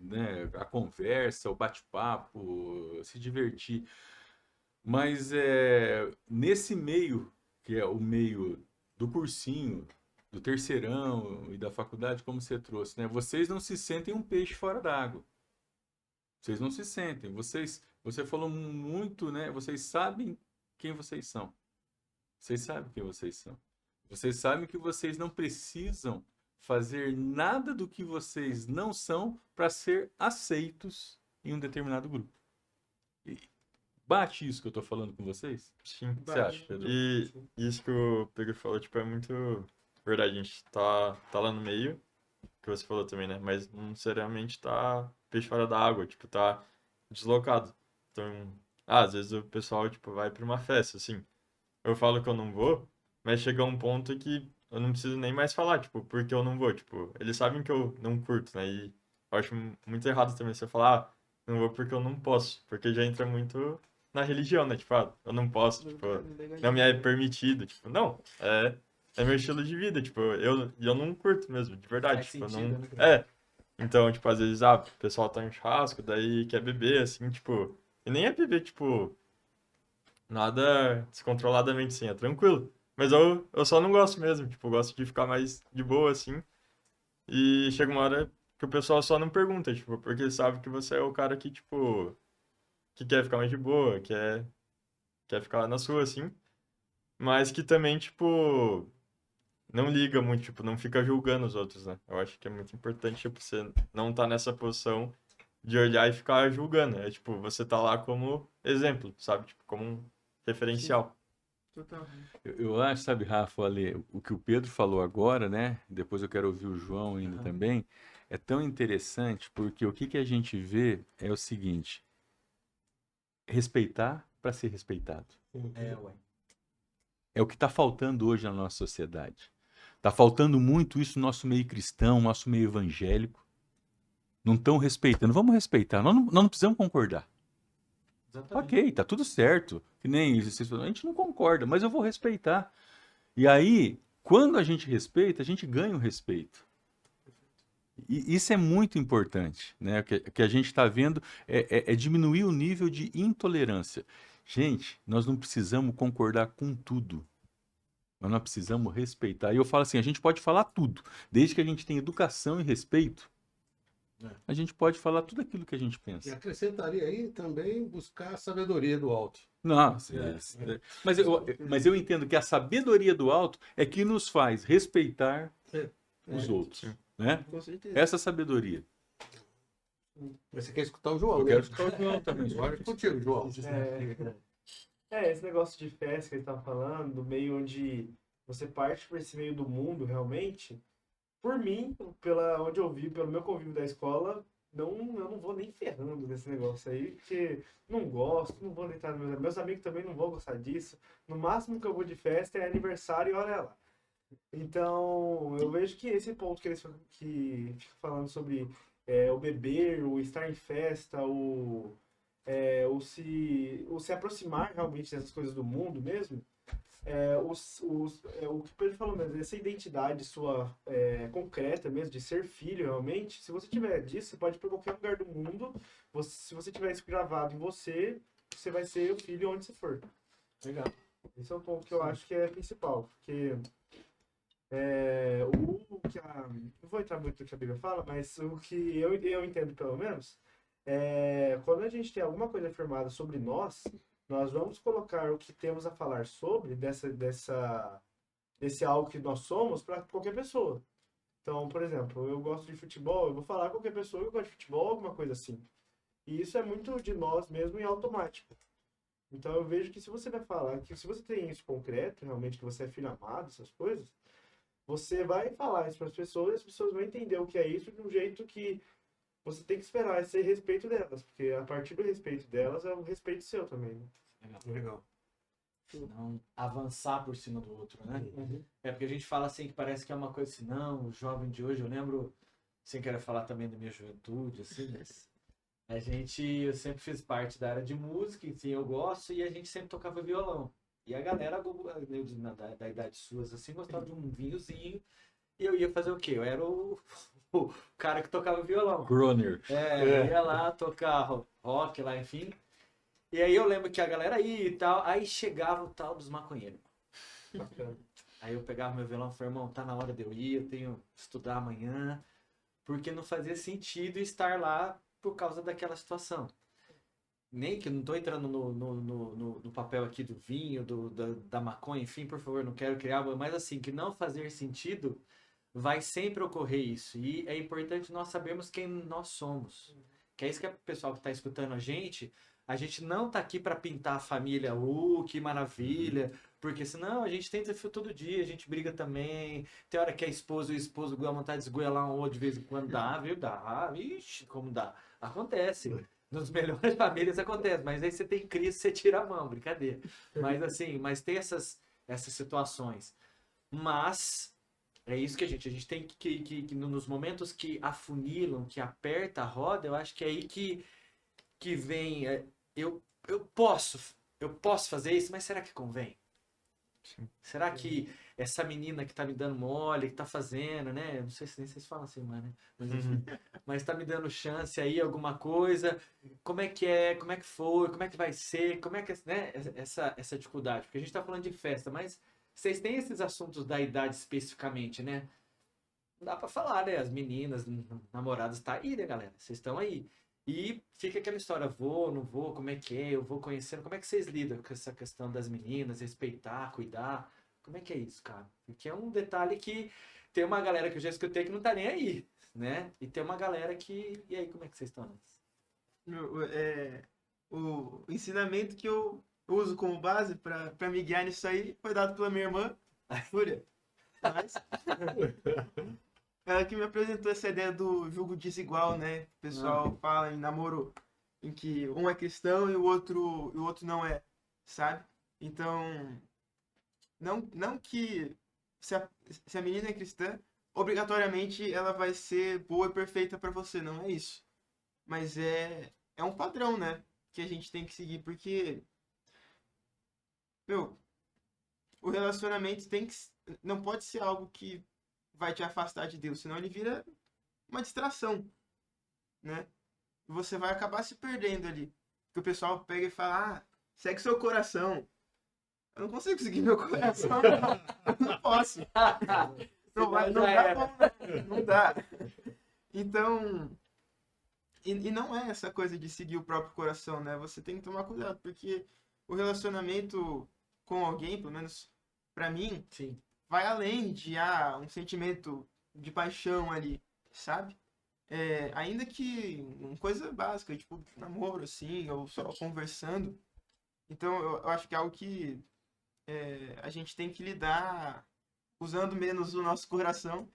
Né? A conversa, o bate-papo, se divertir. Mas nesse meio, que é o meio do cursinho, do terceirão e da faculdade, como você trouxe, né? Vocês não se sentem um peixe fora d'água. Vocês não se sentem. Você falou muito, né? Vocês sabem quem vocês são. Vocês sabem quem vocês são. Vocês sabem que vocês não precisam fazer nada do que vocês não são para ser aceitos em um determinado grupo. E bate isso que eu estou falando com vocês?
Sim.
O que você acha, Pedro?
E isso que o Pedro falou, tipo, é muito verdade. A gente tá lá no meio, que você falou também, né? Mas não necessariamente tá peixe fora da água, tipo, tá deslocado. Então, às vezes o pessoal, tipo, vai pra uma festa, assim. Eu falo que eu não vou, mas chega um ponto que eu não preciso nem mais falar, tipo, porque eu não vou. Tipo, eles sabem que eu não curto, né? E eu acho muito errado também você falar, não vou porque eu não posso. Porque já entra muito na religião, né? Tipo, eu não posso, tipo, não me é permitido. Tipo, não, é meu estilo de vida, tipo, eu não curto mesmo, de verdade.
Faz
Tipo, eu
sentido,
não.
né?
Então, tipo, às vezes, o pessoal tá em churrasco, daí quer beber, assim, tipo. E nem é beber, tipo, nada descontroladamente, assim, é tranquilo. Mas eu só não gosto mesmo, tipo, eu gosto de ficar mais de boa, assim. E chega uma hora que o pessoal só não pergunta, tipo, porque sabe que você é o cara que, tipo, que quer ficar mais de boa, quer ficar na sua, assim. Mas que também, tipo, não liga muito, tipo, não fica julgando os outros, né? Eu acho que é muito importante, tipo, você não tá nessa posição de olhar e ficar julgando. É, tipo, você tá lá como exemplo, sabe? Tipo, como um referencial.
Total.
Eu acho, sabe, Rafa, ali, o que o Pedro falou agora, né? Depois eu quero ouvir o João ainda também. É tão interessante porque o que a gente vê é o seguinte: respeitar para ser respeitado.
Ué.
É o que está faltando hoje na nossa sociedade. Está faltando muito isso no nosso meio cristão, no nosso meio evangélico. Não estão respeitando. Vamos respeitar. Nós não precisamos concordar.
Exatamente.
Ok, tá tudo certo. Que nem vocês falam, a gente não concorda, mas eu vou respeitar. E aí, quando a gente respeita, a gente ganha o respeito. E isso é muito importante, né? O que a gente está vendo é diminuir o nível de intolerância. Gente, nós não precisamos concordar com tudo. Nós precisamos respeitar. E eu falo assim, a gente pode falar tudo, desde que a gente tenha educação e respeito. A gente pode falar tudo aquilo que a gente
E
pensa.
acrescentaria aí também buscar a sabedoria do alto.
Nossa, mas eu entendo que a sabedoria do alto é que nos faz respeitar os outros, né?
Com certeza.
Essa sabedoria.
Mas você quer escutar o João,
Eu
né?
quero escutar o João também.
Agora é contigo, João.
Esse negócio de festa que ele tá falando, do meio onde você parte para esse meio do mundo, realmente, por mim, pela onde eu vi, pelo meu convívio da escola, eu não vou nem ferrando nesse negócio aí, porque não gosto, não vou deitar nos meus amigos. Meus amigos também não vão gostar disso. No máximo que eu vou de festa é aniversário e olha lá. Então, eu vejo que esse ponto que eles que fica falando sobre o beber, o estar em festa, o se aproximar realmente dessas coisas do mundo mesmo, O que o Pedro falou mesmo, essa identidade sua concreta mesmo, de ser filho realmente, se você tiver disso, você pode ir para qualquer lugar do mundo, se você tiver isso gravado em você, você vai ser o filho onde você for.
Legal.
Esse é um ponto que eu acho que é principal, porque não vou entrar muito no que a Bíblia fala, mas o que eu entendo pelo menos, quando a gente tem alguma coisa afirmada sobre nós vamos colocar o que temos a falar sobre desse algo que nós somos para qualquer pessoa. Então, por exemplo, eu gosto de futebol, eu vou falar com qualquer pessoa que gosta de futebol, alguma coisa assim. E isso é muito de nós mesmo em automático. Então eu vejo que se você vai falar, que se você tem isso concreto, realmente que você é filho amado, essas coisas, você vai falar isso para as pessoas e as pessoas vão entender o que é isso de um jeito que você tem que esperar esse respeito delas, porque a partir do respeito delas é o respeito seu também, né?
Legal.
Não avançar por cima do outro, né? É porque a gente fala assim que parece que é uma coisa assim, não, o jovem de hoje, eu lembro, sem querer falar também da minha juventude, assim, mas eu sempre fiz parte da área de música, enfim, eu gosto, e a gente sempre tocava violão. E a galera da idade suas, assim, gostava de um vinhozinho, e eu ia fazer o quê? Eu era o cara que tocava violão.
Groner.
Eu ia lá tocar rock lá, enfim. E aí eu lembro que a galera ia e tal, aí chegava o tal dos maconheiros. Aí eu pegava meu violão e falei, irmão, tá na hora de eu ir, eu tenho que estudar amanhã, porque não fazia sentido estar lá por causa daquela situação. Nem que eu não tô entrando no papel aqui do vinho, da maconha, enfim, por favor, não quero criar, mas assim, que não fazer sentido, vai sempre ocorrer isso. E é importante nós sabermos quem nós somos. Que é isso que o pessoal que está escutando a gente não tá aqui para pintar a família, que maravilha, porque senão a gente tem desafio todo dia, a gente briga também, tem hora que a esposa e o esposo com a vontade de esgoelar um outro de vez em quando, dá, viu? Dá, ixi, como dá. Acontece. Nas melhores famílias acontece, mas aí você tem crise, você tira a mão, brincadeira. Mas assim, tem essas situações. Mas é isso que a gente tem que nos momentos que afunilam, que aperta a roda, eu acho que é aí que vem. Eu posso fazer isso, mas será que convém?
Sim.
Será que essa menina que tá me dando mole, que tá fazendo, né? Não sei se nem vocês falam assim, mas, né? Mas, enfim, mas tá me dando chance aí, alguma coisa. Como é que é? Como é que foi? Como é que vai ser? Como é que, né? Essa dificuldade. Porque a gente tá falando de festa, mas vocês têm esses assuntos da idade especificamente, né? Não dá pra falar, né? As meninas, namoradas, tá aí, né, galera? Vocês estão aí. E fica aquela história, vou, não vou, como é que é? Eu vou conhecendo. Como é que vocês lidam com essa questão das meninas, respeitar, cuidar? Como é que é isso, cara? Porque é um detalhe que tem uma galera que eu já escutei que não tá nem aí, né? E tem uma galera que... E aí, como é que vocês estão nessa?
O ensinamento que eu uso como base para me guiar nisso aí foi dado pela minha irmã, Fúria. Mas ela que me apresentou essa ideia do julgo desigual, né? O pessoal fala em namoro em que um é cristão e o outro não é, sabe? Então, não que se a menina é cristã, obrigatoriamente ela vai ser boa e perfeita para você, não é isso. Mas é um padrão, né? Que a gente tem que seguir, porque, meu, o relacionamento não pode ser algo que vai te afastar de Deus, senão ele vira uma distração, né? Você vai acabar se perdendo ali. Porque o pessoal pega e fala, segue seu coração. Eu não consigo seguir meu coração, não. Eu não posso. Não dá bom, né? Não dá. Então, e não é essa coisa de seguir o próprio coração, né? Você tem que tomar cuidado, porque o relacionamento com alguém, pelo menos pra mim,
Sim.
vai além de um sentimento de paixão ali, sabe? Ainda que uma coisa básica, tipo namoro, assim, ou só conversando. Então, eu acho que é algo que a gente tem que lidar usando menos o nosso coração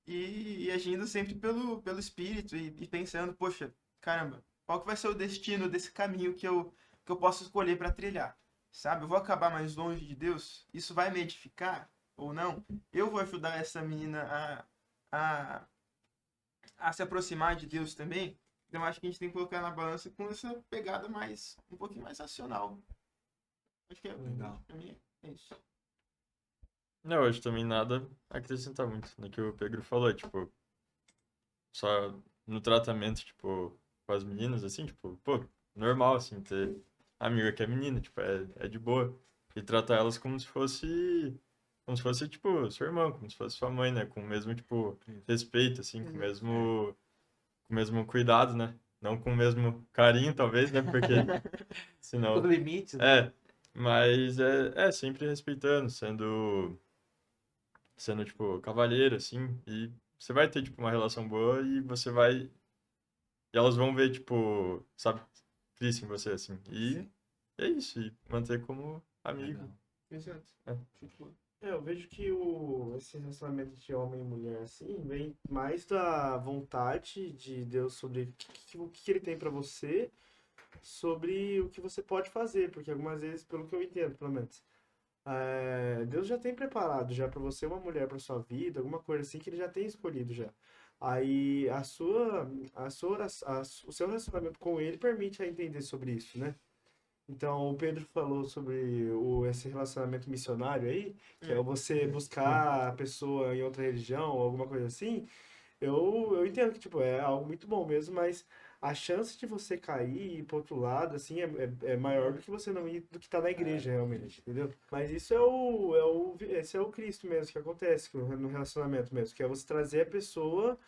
e agindo sempre pelo espírito e pensando, poxa, caramba, qual que vai ser o destino desse caminho que eu posso escolher para trilhar, sabe? Eu vou acabar mais longe de Deus? Isso vai me edificar ou não? Eu vou ajudar essa menina a se aproximar de Deus também? Então, acho que a gente tem que colocar na balança com essa pegada um pouquinho mais racional. Acho que
Legal.
pra mim É isso.
Não, eu acho também nada a acrescentar muito no que o Pedro falou, tipo, só no tratamento, tipo, com as meninas, assim, tipo, pô, normal, assim, ter amiga que é menina, tipo, é de boa. E tratar elas como se fosse, tipo, sua irmã, como se fosse sua mãe, né? Com o mesmo, tipo, respeito, assim, com o mesmo cuidado, né? Não com o mesmo carinho, talvez, né? Porque
Os
senão...
limites, né?
É, mas é sempre respeitando, sendo, tipo, cavalheiro, assim, e você vai ter, tipo, uma relação boa e você vai... E elas vão ver, tipo, sabe, Cristo em você, assim. E
Sim.
é isso, e manter como amigo.
Legal.
Exato.
É.
Eu vejo que esse relacionamento de homem e mulher, assim, vem mais da vontade de Deus sobre o que ele tem pra você, sobre o que você pode fazer, porque algumas vezes, pelo que eu entendo, pelo menos, Deus já tem preparado já pra você uma mulher pra sua vida, alguma coisa assim que ele já tem escolhido já. Aí o seu relacionamento com ele permite a entender sobre isso, né? Então, o Pedro falou sobre esse relacionamento missionário aí, que é você buscar a pessoa em outra religião ou alguma coisa assim. Eu entendo que, tipo, é algo muito bom mesmo, mas a chance de você cair e ir pro outro lado, assim, é maior do que você não ir, do que tá na igreja, realmente, entendeu? Mas isso esse é o Cristo mesmo que acontece no relacionamento mesmo, que é você trazer a pessoa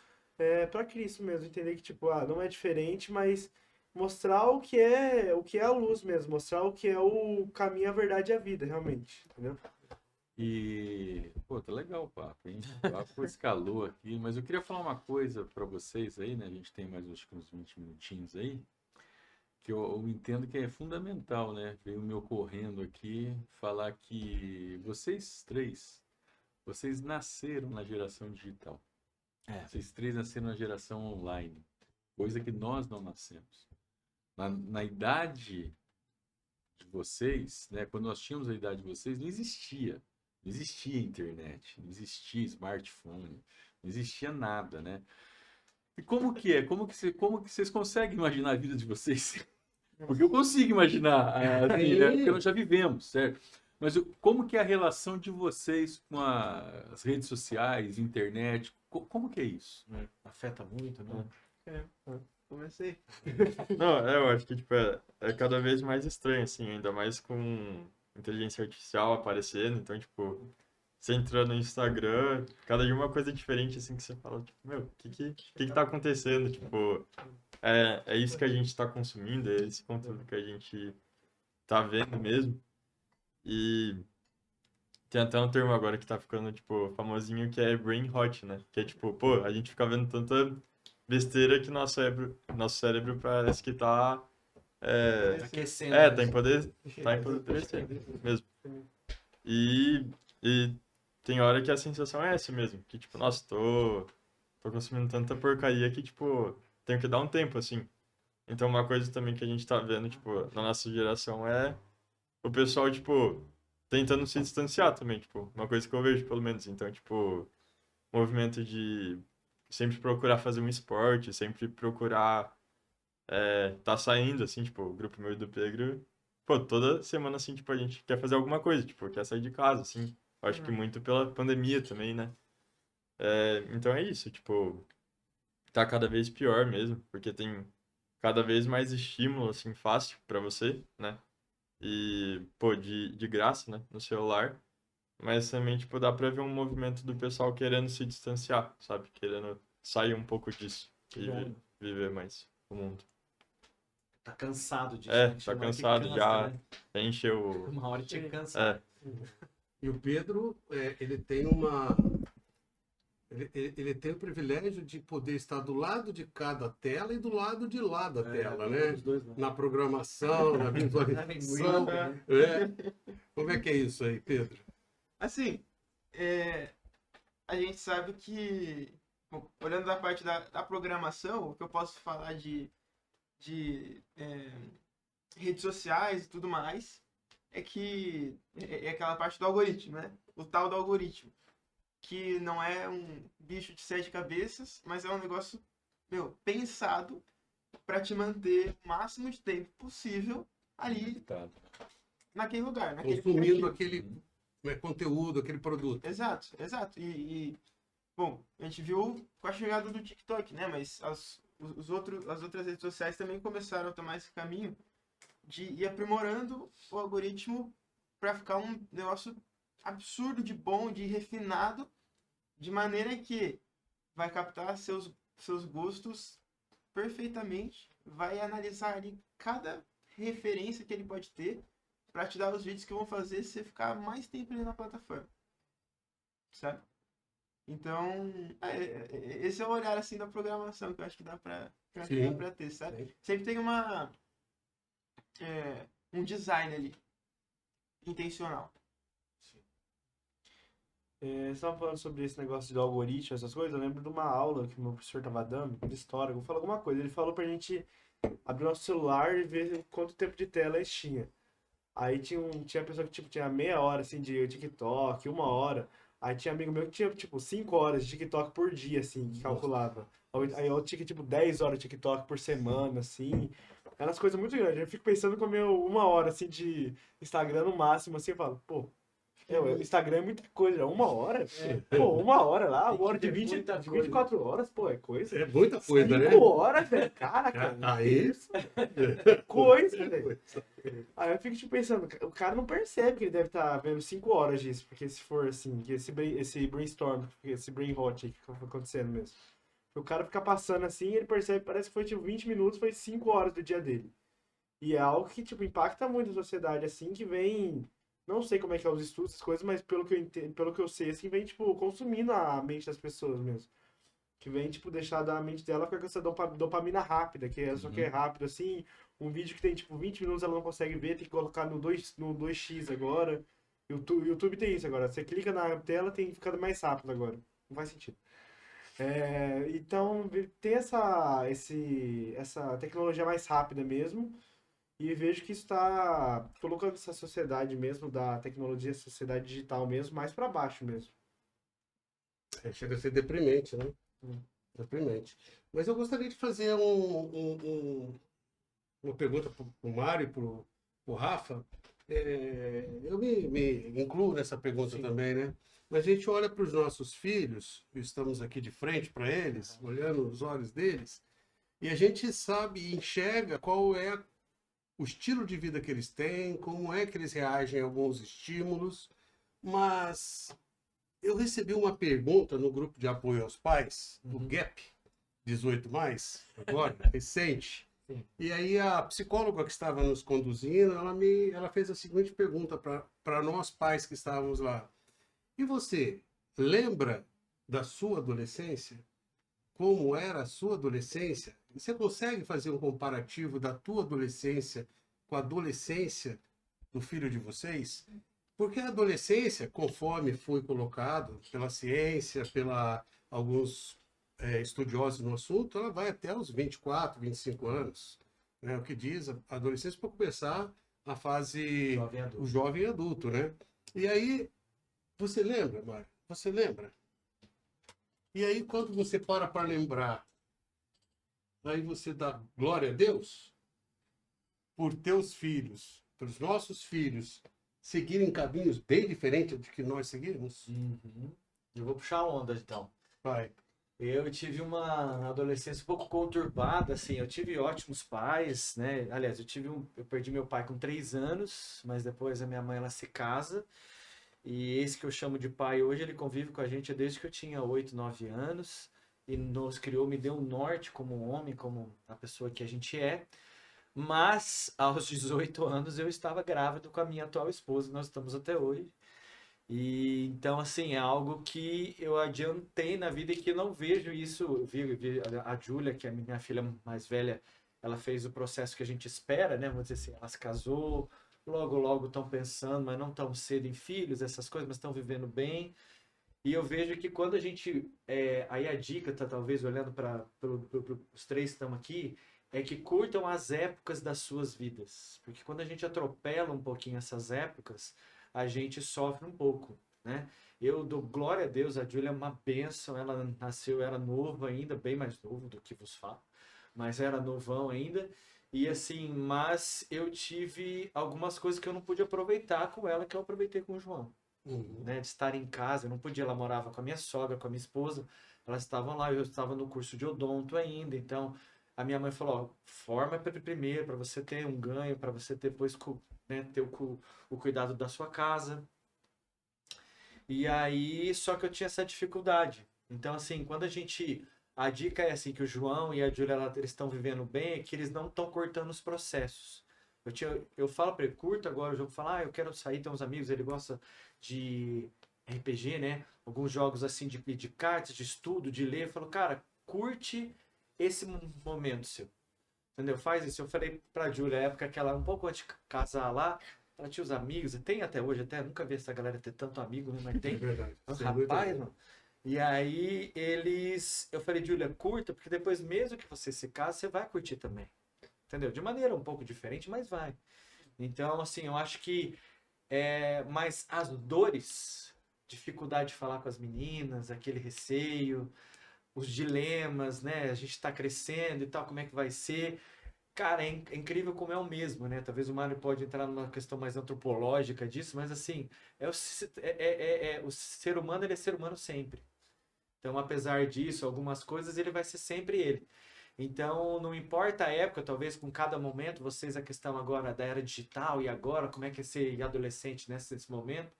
pra Cristo mesmo, entender que, tipo, não é diferente, mas mostrar o que é a luz mesmo, mostrar o que é o caminho, a verdade e a vida, realmente, entendeu?
E, pô, tá legal o papo, hein? O papo escalou aqui, mas eu queria falar uma coisa para vocês aí, né? A gente tem mais acho que uns 20 minutinhos aí, que eu entendo que é fundamental, né? Veio me ocorrendo aqui falar que vocês três, vocês nasceram na geração digital. Vocês três nasceram na geração online, coisa que nós não nascemos. Na idade de vocês, né? Quando nós tínhamos a idade de vocês, não existia. Não existia internet, não existia smartphone, não existia nada, né? E como que é? Como que vocês conseguem imaginar a vida de vocês? Porque eu consigo imaginar, assim, né? Porque nós já vivemos, certo? Mas como que é a relação de vocês com as redes sociais, internet? Como que é isso?
Afeta muito, né?
Comecei.
Não, eu acho que, tipo, é cada vez mais estranho, assim, ainda mais com inteligência artificial aparecendo. Então, tipo, você entra no Instagram, cada dia uma coisa diferente, assim, que você fala, tipo, meu, o que tá acontecendo? Tipo, é isso que a gente tá consumindo, é esse conteúdo que a gente tá vendo mesmo. E tem até um termo agora que tá ficando, tipo, famosinho, que é brain rot, né? Que é, tipo, pô, a gente fica vendo tanta besteira que nosso cérebro parece que tá...
Aquecendo.
Tá empobrecendo mesmo. E, e tem hora que a sensação é essa mesmo, que tipo, nossa, tô consumindo tanta porcaria que, tipo, tenho que dar um tempo, assim. Então uma coisa também que a gente tá vendo, tipo, na nossa geração é o pessoal, tipo, tentando se distanciar também, tipo, uma coisa que eu vejo, pelo menos. Então, tipo, movimento de sempre procurar fazer um esporte, sempre procurar tá saindo, assim, tipo, o grupo meu e do Pedro, pô, toda semana, assim, tipo, a gente quer fazer alguma coisa, tipo, quer sair de casa, assim. Eu acho que muito pela pandemia também, né? Então é isso, tipo, tá cada vez pior mesmo, porque tem cada vez mais estímulo, assim, fácil pra você, né? E, pô, de graça, né? No celular. Mas também, tipo, dá pra ver um movimento do pessoal querendo se distanciar, sabe? Querendo sair um pouco disso e viver mais o mundo.
Tá cansado disso, né?
Tá
Chega uma hora que
cansado,
cansa,
já
né?
encheu.
Uma hora tinha que cansar.
E o Pedro, ele tem uma. Ele tem o privilégio de poder estar do lado de cada tela e do lado de lá da tela, né?
Os dois, né?
Na programação, na visualização.
né?
Como é que é isso aí, Pedro?
Assim, a gente sabe que, bom, olhando da parte da programação, o que eu posso falar de redes sociais e tudo mais, é que é aquela parte do algoritmo, né? O tal do algoritmo. Que não é um bicho de 7 cabeças, mas é um negócio, meu, pensado para te manter o máximo de tempo possível ali naquele lugar, naquele
Consumindo
aplicativo.
aquele conteúdo, aquele produto.
Exato, exato. Bom, a gente viu com a chegada do TikTok, né? Mas as outras redes sociais também começaram a tomar esse caminho de ir aprimorando o algoritmo para ficar um negócio absurdo de bom, de refinado, de maneira que vai captar seus gostos perfeitamente, vai analisar ali cada referência que ele pode ter para te dar os vídeos que vão fazer você ficar mais tempo ali na plataforma, sabe? Então, esse é o olhar assim da programação que eu acho que dá pra ter, sabe?
Sim.
Sempre tem um design ali, intencional.
Você estava falando sobre esse negócio do algoritmo, essas coisas. Eu lembro de uma aula que o meu professor estava dando, de história, vou falar alguma coisa. Ele falou pra gente abrir nosso celular e ver quanto tempo de tela eles tinha. Aí tinha pessoa que tipo, tinha meia hora assim, de TikTok, 1 hora. Aí tinha amigo meu que tinha tipo 5 horas de TikTok por dia, assim, que calculava. Aí eu tinha tipo 10 horas de TikTok por semana, assim. Eram umas coisas muito grandes. Eu fico pensando com o meu 1 hora assim de Instagram no máximo, assim, eu falo, pô. O Instagram é muita coisa, 1 hora? Pô, 1 hora lá, 1 hora de 24 horas, pô, é coisa.
É muita coisa, né?
5 horas, velho. Caraca,
Aí,
coisa, velho. Aí eu fico tipo, pensando, o cara não percebe que ele deve estar vendo 5 horas disso, porque se for assim, que esse brainstorm, esse brain rot aí que tá acontecendo mesmo. O cara fica passando assim, ele percebe, parece que foi tipo 20 minutos, foi 5 horas do dia dele. E é algo que tipo impacta muito a sociedade assim, que vem, não sei como é que é os estudos, essas coisas, mas pelo que eu entendo, pelo que eu sei assim, vem tipo consumindo a mente das pessoas mesmo. Que vem, tipo, deixar a mente dela com essa dopamina rápida, que é só que é rápido, assim. Um vídeo que tem, tipo, 20 minutos ela não consegue ver, tem que colocar no 2x agora. YouTube tem isso agora. Você clica na tela, tem ficando mais rápido agora. Não faz sentido. Então, tem essa tecnologia mais rápida mesmo. E vejo que isso está colocando essa sociedade mesmo, da tecnologia, sociedade digital mesmo, mais para baixo mesmo.
chega a ser deprimente, né? Deprimente. Mas eu gostaria de fazer uma pergunta para o Mário e para o Rafa. Eu me incluo nessa pergunta também, né? Mas a gente olha para os nossos filhos, estamos aqui de frente para eles, olhando os olhos deles, e a gente sabe e enxerga qual é o estilo de vida que eles têm, como é que eles reagem a alguns estímulos, mas eu recebi uma pergunta no grupo de apoio aos pais, do GAP 18+, agora, recente.
Sim.
E aí a psicóloga que estava nos conduzindo, ela fez a seguinte pergunta para nós pais que estávamos lá. E você lembra da sua adolescência? Como era a sua adolescência? Você consegue fazer um comparativo da tua adolescência com a adolescência do filho de vocês? Porque a adolescência, conforme foi colocado pela ciência, pela alguns estudiosos no assunto, ela vai até os 24, 25 anos. Né? O que diz a adolescência para começar a fase o jovem adulto, né? E aí, você lembra, Mário? Você lembra? E aí, quando você para lembrar, aí você dá glória a Deus por teus filhos, pelos nossos filhos, seguirem caminhos bem diferentes do que nós seguimos?
Uhum. Eu vou puxar a onda, então.
Vai.
Eu tive uma adolescência um pouco conturbada, assim, eu tive ótimos pais, né? Aliás, eu perdi meu pai com 3 anos, mas depois a minha mãe, ela se casa, e esse que eu chamo de pai hoje, ele convive com a gente desde que eu tinha 8, 9 anos, e nos criou, me deu um norte como homem, como a pessoa que a gente é, mas aos 18 anos eu estava grávido com a minha atual esposa, nós estamos até hoje. E então, assim, é algo que eu adiantei na vida e que eu não vejo isso. Eu vi a Júlia, que é a minha filha mais velha, ela fez o processo que a gente espera, né? Vamos dizer assim, ela se casou, logo estão pensando, mas não tão cedo em filhos, essas coisas, mas estão vivendo bem. E eu vejo que quando a gente. Aí a dica, tá, talvez olhando para os 3 que estão aqui, é que curtam as épocas das suas vidas. Porque quando a gente atropela um pouquinho essas épocas, a gente sofre um pouco, né? Eu dou glória a Deus, a Júlia é uma bênção, ela nasceu, era nova ainda, bem mais novo do que vos falo, mas era novão ainda, E assim, mas eu tive algumas coisas que eu não pude aproveitar com ela, que eu aproveitei com o João,
Uhum.
né? De estar em casa, eu não podia, ela morava com a minha sogra, com a minha esposa, elas estavam lá, eu estava no curso de odonto ainda, então a minha mãe falou, ó, forma primeiro, para você ter um ganho, para você depois, né, ter o cuidado da sua casa. E aí, só que eu tinha essa dificuldade. Então, assim, quando a gente. A dica é assim, que o João e a Júlia, eles estão vivendo bem, é que eles não estão cortando os processos. Eu falo para ele, curta agora o jogo, fala, eu quero sair, tem uns amigos, ele gosta de RPG, né? Alguns jogos assim de cartas, de estudo, de ler. Eu falo, cara, curte esse momento seu. Entendeu? Faz isso. Eu falei pra Júlia, a época que ela, um pouco antes de casar lá, ela tinha os amigos, e tem até hoje, até nunca vi essa galera ter tanto amigo, né? Mas
É
tem.
verdade.
Um
Sem dúvida
rapaz,
nenhuma.
mano. E aí eu falei, Júlia, curta, porque depois, mesmo que você se case, você vai curtir também. Entendeu? De maneira um pouco diferente, mas vai. Então, assim, eu acho que mas as dores, dificuldade de falar com as meninas, aquele receio, os dilemas, né? A gente está crescendo e tal, como é que vai ser? Cara, é incrível como é o mesmo, né? Talvez o Mário pode entrar numa questão mais antropológica disso, mas assim, o ser humano, ele é ser humano sempre. Então, apesar disso, algumas coisas, ele vai ser sempre ele. Então, não importa a época, talvez com cada momento, vocês, a questão agora da era digital e agora, como é que é ser adolescente nesse momento,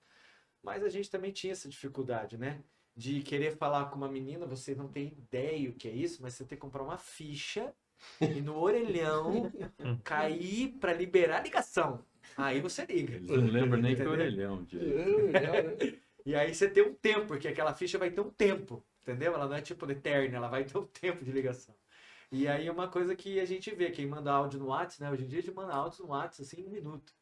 mas a gente também tinha essa dificuldade, né? De querer falar com uma menina, você não tem ideia o que é isso, mas você tem que comprar uma ficha e no orelhão cair para liberar a ligação. Aí você liga.
Eles não lembram nem que é
Entendeu?
orelhão direito.
E aí você tem um tempo, porque aquela ficha vai ter um tempo, entendeu? Ela não é tipo eterna, ela vai ter um tempo de ligação. E aí é uma coisa que a gente vê, quem manda áudio no WhatsApp, né? Hoje em dia a gente manda áudio no WhatsApp assim em 1 minuto.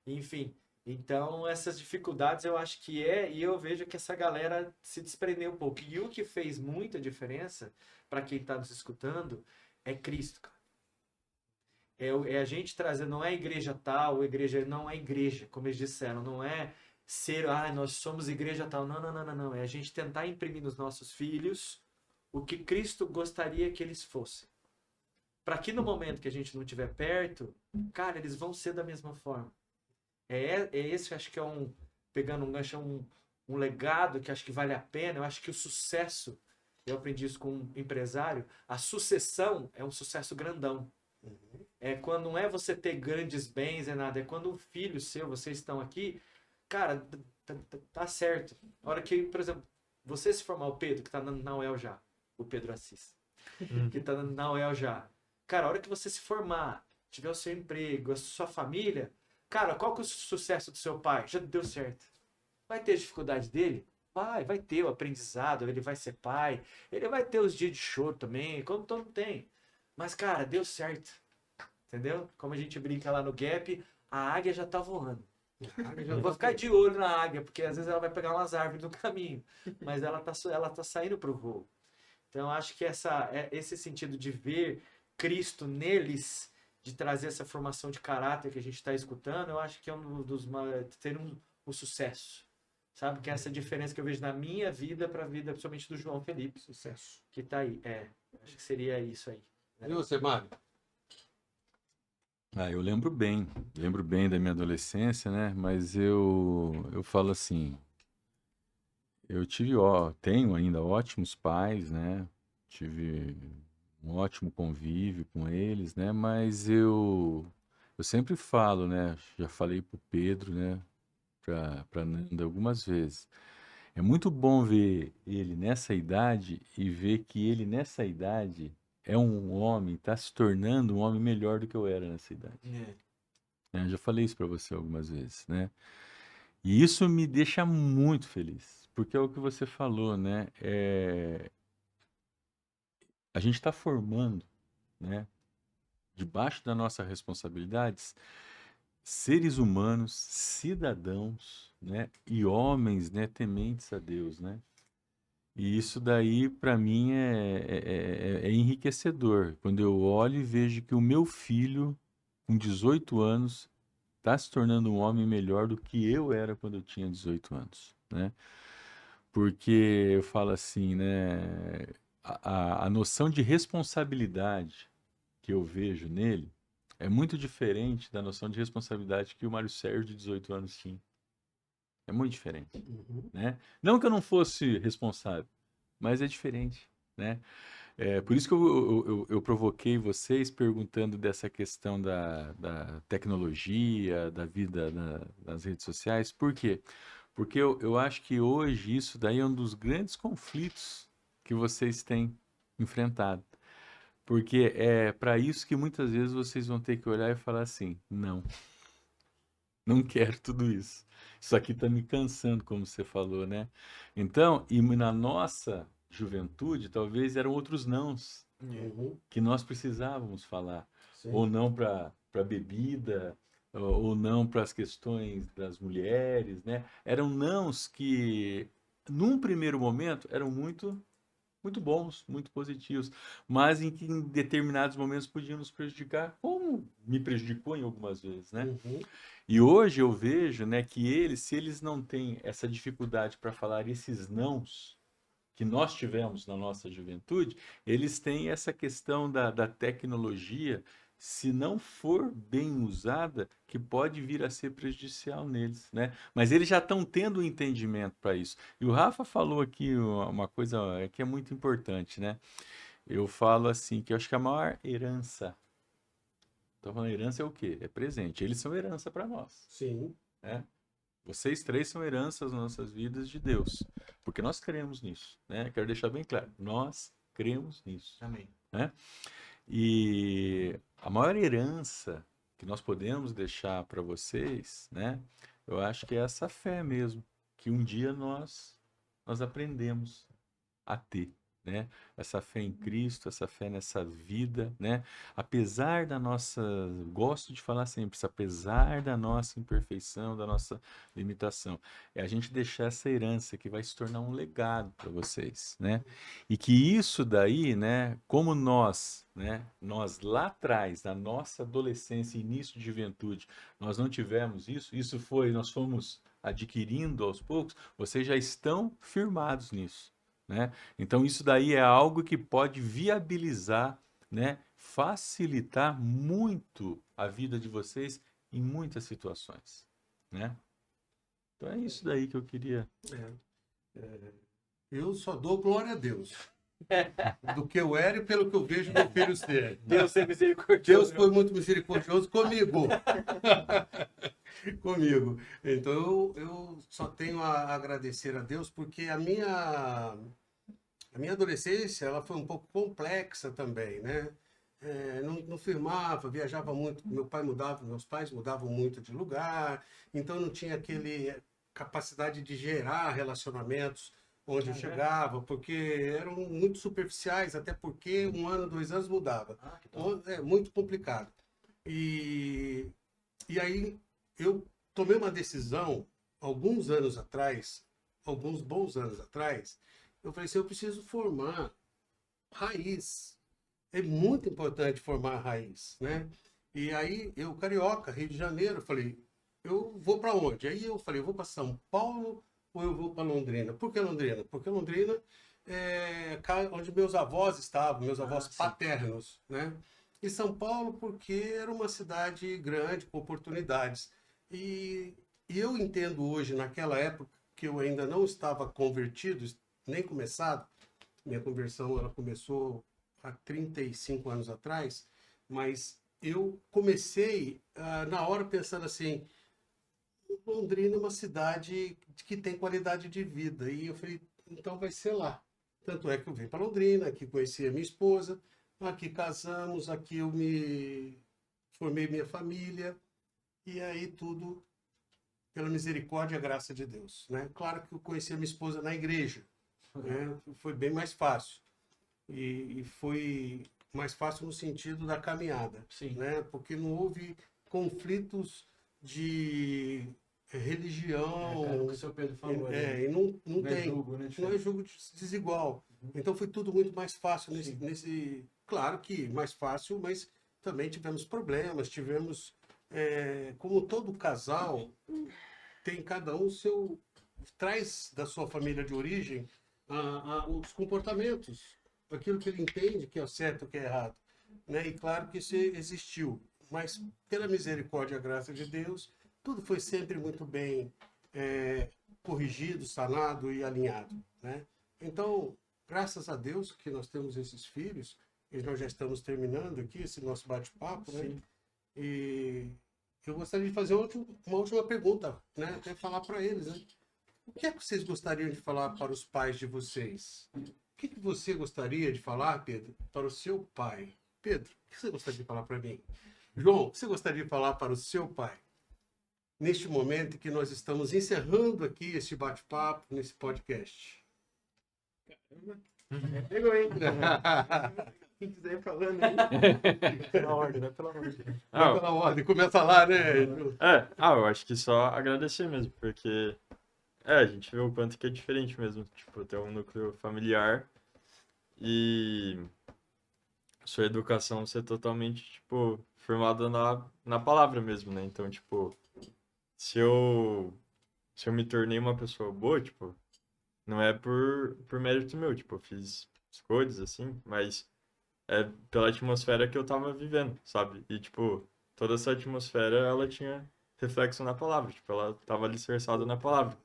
Enfim, então essas dificuldades eu acho que e eu vejo que essa galera se desprendeu um pouco. E o que fez muita diferença para quem está nos escutando é Cristo, cara. É a gente trazer, não é a igreja tal, a igreja não é igreja, como eles disseram, não é ser, nós somos igreja tal. Não, não, não, não, não. É a gente tentar imprimir nos nossos filhos o que Cristo gostaria que eles fossem. Para que no momento que a gente não estiver perto, cara, eles vão ser da mesma forma. Esse, acho que pegando um gancho, um legado que acho que vale a pena. Eu acho que o sucesso, eu aprendi isso com um empresário, a sucessão é um sucesso grandão. É quando não é você ter grandes bens, nada, é quando um filho seu, vocês estão aqui, cara, tá certo. A hora que, por exemplo, você se formar o Pedro, que tá na UEL já, o Pedro Assis, que tá na UEL já. Cara, a hora que você se formar, tiver o seu emprego, a sua família, cara, qual que é o sucesso do seu pai? Já deu certo. Vai ter dificuldade dele? Vai ter o aprendizado, ele vai ser pai, ele vai ter os dias de choro também, como todo mundo tem. Mas, cara, deu certo. Entendeu? Como a gente brinca lá no Gap, a águia já tá voando. Eu vou ficar de olho na águia, porque às vezes ela vai pegar umas árvores no caminho, mas ela tá saindo pro voo. Então, acho que esse sentido de ver Cristo neles, de trazer essa formação de caráter que a gente está escutando, eu acho que é ter um sucesso. Sabe? Que é essa diferença que eu vejo na minha vida para a vida, principalmente do João Felipe,
Sucesso.
que tá aí. Acho que seria isso aí.
E você, Mário?
Eu lembro bem da minha adolescência, né? Mas eu falo assim, tenho ainda ótimos pais, né? Tive um ótimo convívio com eles, né? Mas eu sempre falo, né? Já falei pro Pedro, né? Pra Nanda algumas vezes. É muito bom ver ele nessa idade e ver que ele nessa idade é um homem, está se tornando um homem melhor do que eu era nessa idade. Eu já falei isso para você algumas vezes, né? E isso me deixa muito feliz, porque é o que você falou, né? A gente está formando, né? Debaixo das nossas responsabilidades, seres humanos, cidadãos, né? E homens, né? Tementes a Deus, né? E isso daí, para mim, é enriquecedor. Quando eu olho e vejo que o meu filho, com 18 anos, está se tornando um homem melhor do que eu era quando eu tinha 18 anos, né? Porque eu falo assim, né? A noção de responsabilidade que eu vejo nele, é muito diferente da noção de responsabilidade que o Mário Sérgio, de 18 anos, tinha. É muito diferente,
Uhum.
né? Não que eu não fosse responsável, mas é diferente, né? Por isso que eu provoquei vocês perguntando dessa questão da tecnologia, da vida nas redes sociais. Por quê? Porque eu acho que hoje isso daí é um dos grandes conflitos que vocês têm enfrentado. Porque é para isso que muitas vezes vocês vão ter que olhar e falar assim: não, não quero tudo isso. Isso aqui está me cansando, como você falou, né? Então, e na nossa juventude, talvez eram outros nãos
Uhum.
que nós precisávamos falar.
Sim.
Ou não para bebida, ou não para as questões das mulheres, né? Eram nãos que, num primeiro momento, eram muito bons, muito positivos, mas em que em determinados momentos podiam nos prejudicar, como me prejudicou em algumas vezes, né?
Uhum.
E hoje eu vejo, né, que eles, se eles não têm essa dificuldade para falar esses nãos que nós tivemos na nossa juventude, eles têm essa questão da tecnologia, se não for bem usada, que pode vir a ser prejudicial neles, né? Mas eles já estão tendo um entendimento para isso. E o Rafa falou aqui uma coisa que é muito importante, né? Eu falo assim, que eu acho que a maior herança, então falando herança é o quê? É presente. Eles são herança para nós,
Sim.
né? Vocês três são heranças nas nossas vidas de Deus, porque nós cremos nisso, né? Quero deixar bem claro, nós cremos nisso,
Amém.
né? E a maior herança que nós podemos deixar para vocês, né? Eu acho que é essa fé mesmo, que um dia nós aprendemos a ter, né? Essa fé em Cristo, essa fé nessa vida, né? Apesar da nossa, gosto de falar sempre isso, apesar da nossa imperfeição, da nossa limitação, é a gente deixar essa herança que vai se tornar um legado para vocês, né? E que isso daí, né? Como nós, né? Nós lá atrás, na nossa adolescência, início de juventude, nós não tivemos isso, nós fomos adquirindo aos poucos, vocês já estão firmados nisso, né? Então, isso daí é algo que pode viabilizar, né? Facilitar muito a vida de vocês em muitas situações, né? Então, é isso daí que eu queria.
Eu só dou glória a Deus. Do que eu era e pelo que eu vejo meu filho ser.
Deus é misericordioso.
Deus foi muito misericordioso comigo. Comigo. Então eu só tenho a agradecer a Deus porque a minha adolescência ela foi um pouco complexa também, né? Não firmava, viajava muito. Meus pais mudavam muito de lugar, então não tinha aquele capacidade de gerar relacionamentos onde eu chegava, porque eram muito superficiais, até porque 1 ano, 2 anos mudava. Então, é muito complicado. E aí eu tomei uma decisão alguns anos atrás, alguns bons anos atrás, eu falei assim, eu preciso formar raiz. É muito importante formar raiz, né? E aí eu, carioca, Rio de Janeiro, falei, eu vou para onde? Aí eu falei, eu vou para São Paulo ou eu vou para Londrina? Por que Londrina? Porque Londrina é onde meus avós estavam, meus avós paternos, né? E São Paulo porque era uma cidade grande, com oportunidades. E eu entendo hoje, naquela época, que eu ainda não estava convertido, nem começado, minha conversão ela começou há 35 anos atrás, mas eu comecei na hora pensando assim, Londrina é uma cidade que tem qualidade de vida, e eu falei, então vai ser lá. Tanto é que eu vim para Londrina, aqui conheci a minha esposa, aqui casamos, aqui eu me formei minha família, e aí tudo pela misericórdia e a graça de Deus, né? Claro que eu conheci a minha esposa na igreja, né? Foi bem mais fácil. E foi mais fácil no sentido da caminhada,
Sim.
né? Porque não houve conflitos de religião.
Cara, o que o seu Pedro falou ali.
E não
Não é
tem.
julgo, né?
Não é jogo desigual. Então foi tudo muito mais fácil nesse. Claro que mais fácil, mas também tivemos problemas, tivemos. Como todo casal, tem cada um seu. Traz da sua família de origem os comportamentos, aquilo que ele entende que é o certo, que é errado, né? E claro que isso existiu, mas pela misericórdia e a graça de Deus, tudo foi sempre muito bem corrigido, sanado e alinhado, né? Então, graças a Deus que nós temos esses filhos, e nós já estamos terminando aqui esse nosso bate-papo, né? E eu gostaria de fazer uma última pergunta, né? Até falar para eles, né? O que é que vocês gostariam de falar para os pais de vocês? O que você gostaria de falar, Pedro, para o seu pai? Pedro, o que você gostaria de falar para mim? João, o que você gostaria de falar para o seu pai? Neste momento que nós estamos encerrando aqui este bate-papo, nesse podcast.
Pegou, hein? Quem quiser ir falando aí.
Pela ordem, né? Pela ordem.
Ah,
Vai pela ordem, começa lá, né?
Eu acho que só agradecer mesmo, porque a gente vê o quanto que é diferente mesmo, tipo, ter um núcleo familiar e sua educação ser totalmente, tipo, formada na palavra mesmo, né? Então, tipo, se eu me tornei uma pessoa boa, tipo, não é por mérito meu, tipo, eu fiz escolhas, assim, mas é pela atmosfera que eu tava vivendo, sabe? E, tipo, toda essa atmosfera, ela tinha reflexo na palavra, tipo, ela tava alicerçada na palavra.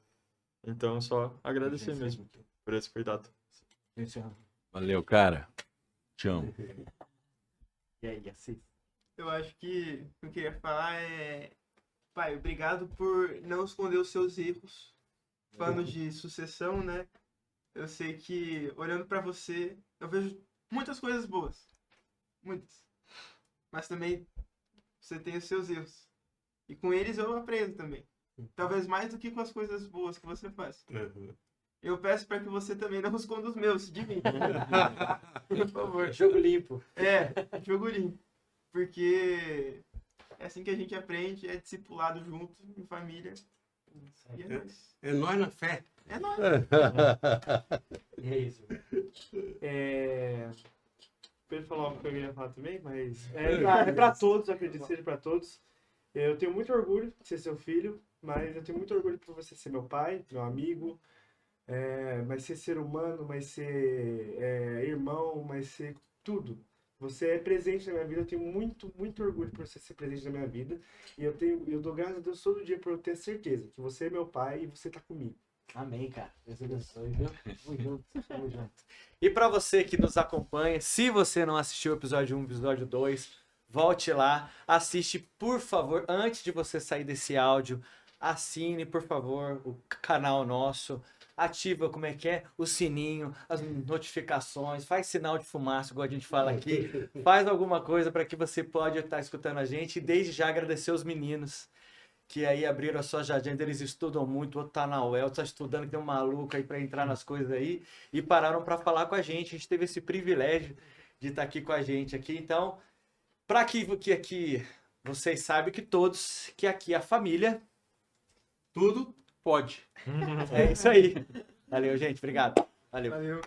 Então, só agradecer mesmo por esse cuidado.
valeu, cara. Te amo.
E aí, assim?
Eu acho que o que eu queria falar é... Pai, obrigado por não esconder os seus erros. Falando de sucessão, né? Eu sei que, olhando pra você, eu vejo muitas coisas boas. Muitas. Mas também você tem os seus erros. E com eles eu aprendo também. Talvez mais do que com as coisas boas que você faz. Eu peço para que você também não esconda os meus de mim. Por favor.
Jogo limpo.
Jogo limpo. Porque é assim que a gente aprende, é discipulado junto, em família. E é nóis.
É nós na fé.
É nóis.
É isso.
Pedro falou algo que eu queria falar também, mas é pra todos, acredito que seja pra todos. Eu tenho muito orgulho de ser seu filho, mas eu tenho muito orgulho por você ser meu pai, meu amigo, mas ser humano, mas ser irmão, mas ser tudo. Você é presente na minha vida, eu tenho muito, muito orgulho por você ser presente na minha vida. E eu dou graças a Deus todo dia por eu ter certeza que você é meu pai e você tá comigo.
Amém, cara. Deus abençoe, viu? Tamo junto. E pra você que nos acompanha, se você não assistiu o episódio 1, episódio 2, volte lá, assiste, por favor, antes de você sair desse áudio, assine, por favor, o canal nosso, ativa, como é que é? O sininho, as notificações, faz sinal de fumaça, igual a gente fala aqui, faz alguma coisa para que você pode estar escutando a gente, e desde já agradecer os meninos, que aí abriram a sua agenda, eles estudam muito, o outro tá na UEL, tá estudando, que tem um maluco aí para entrar nas coisas aí, e pararam para falar com a gente teve esse privilégio de estar aqui com a gente aqui, então, para que aqui vocês sabem que aqui a família,
Tudo
pode. É isso aí. Valeu, gente, obrigado. Valeu.
Valeu.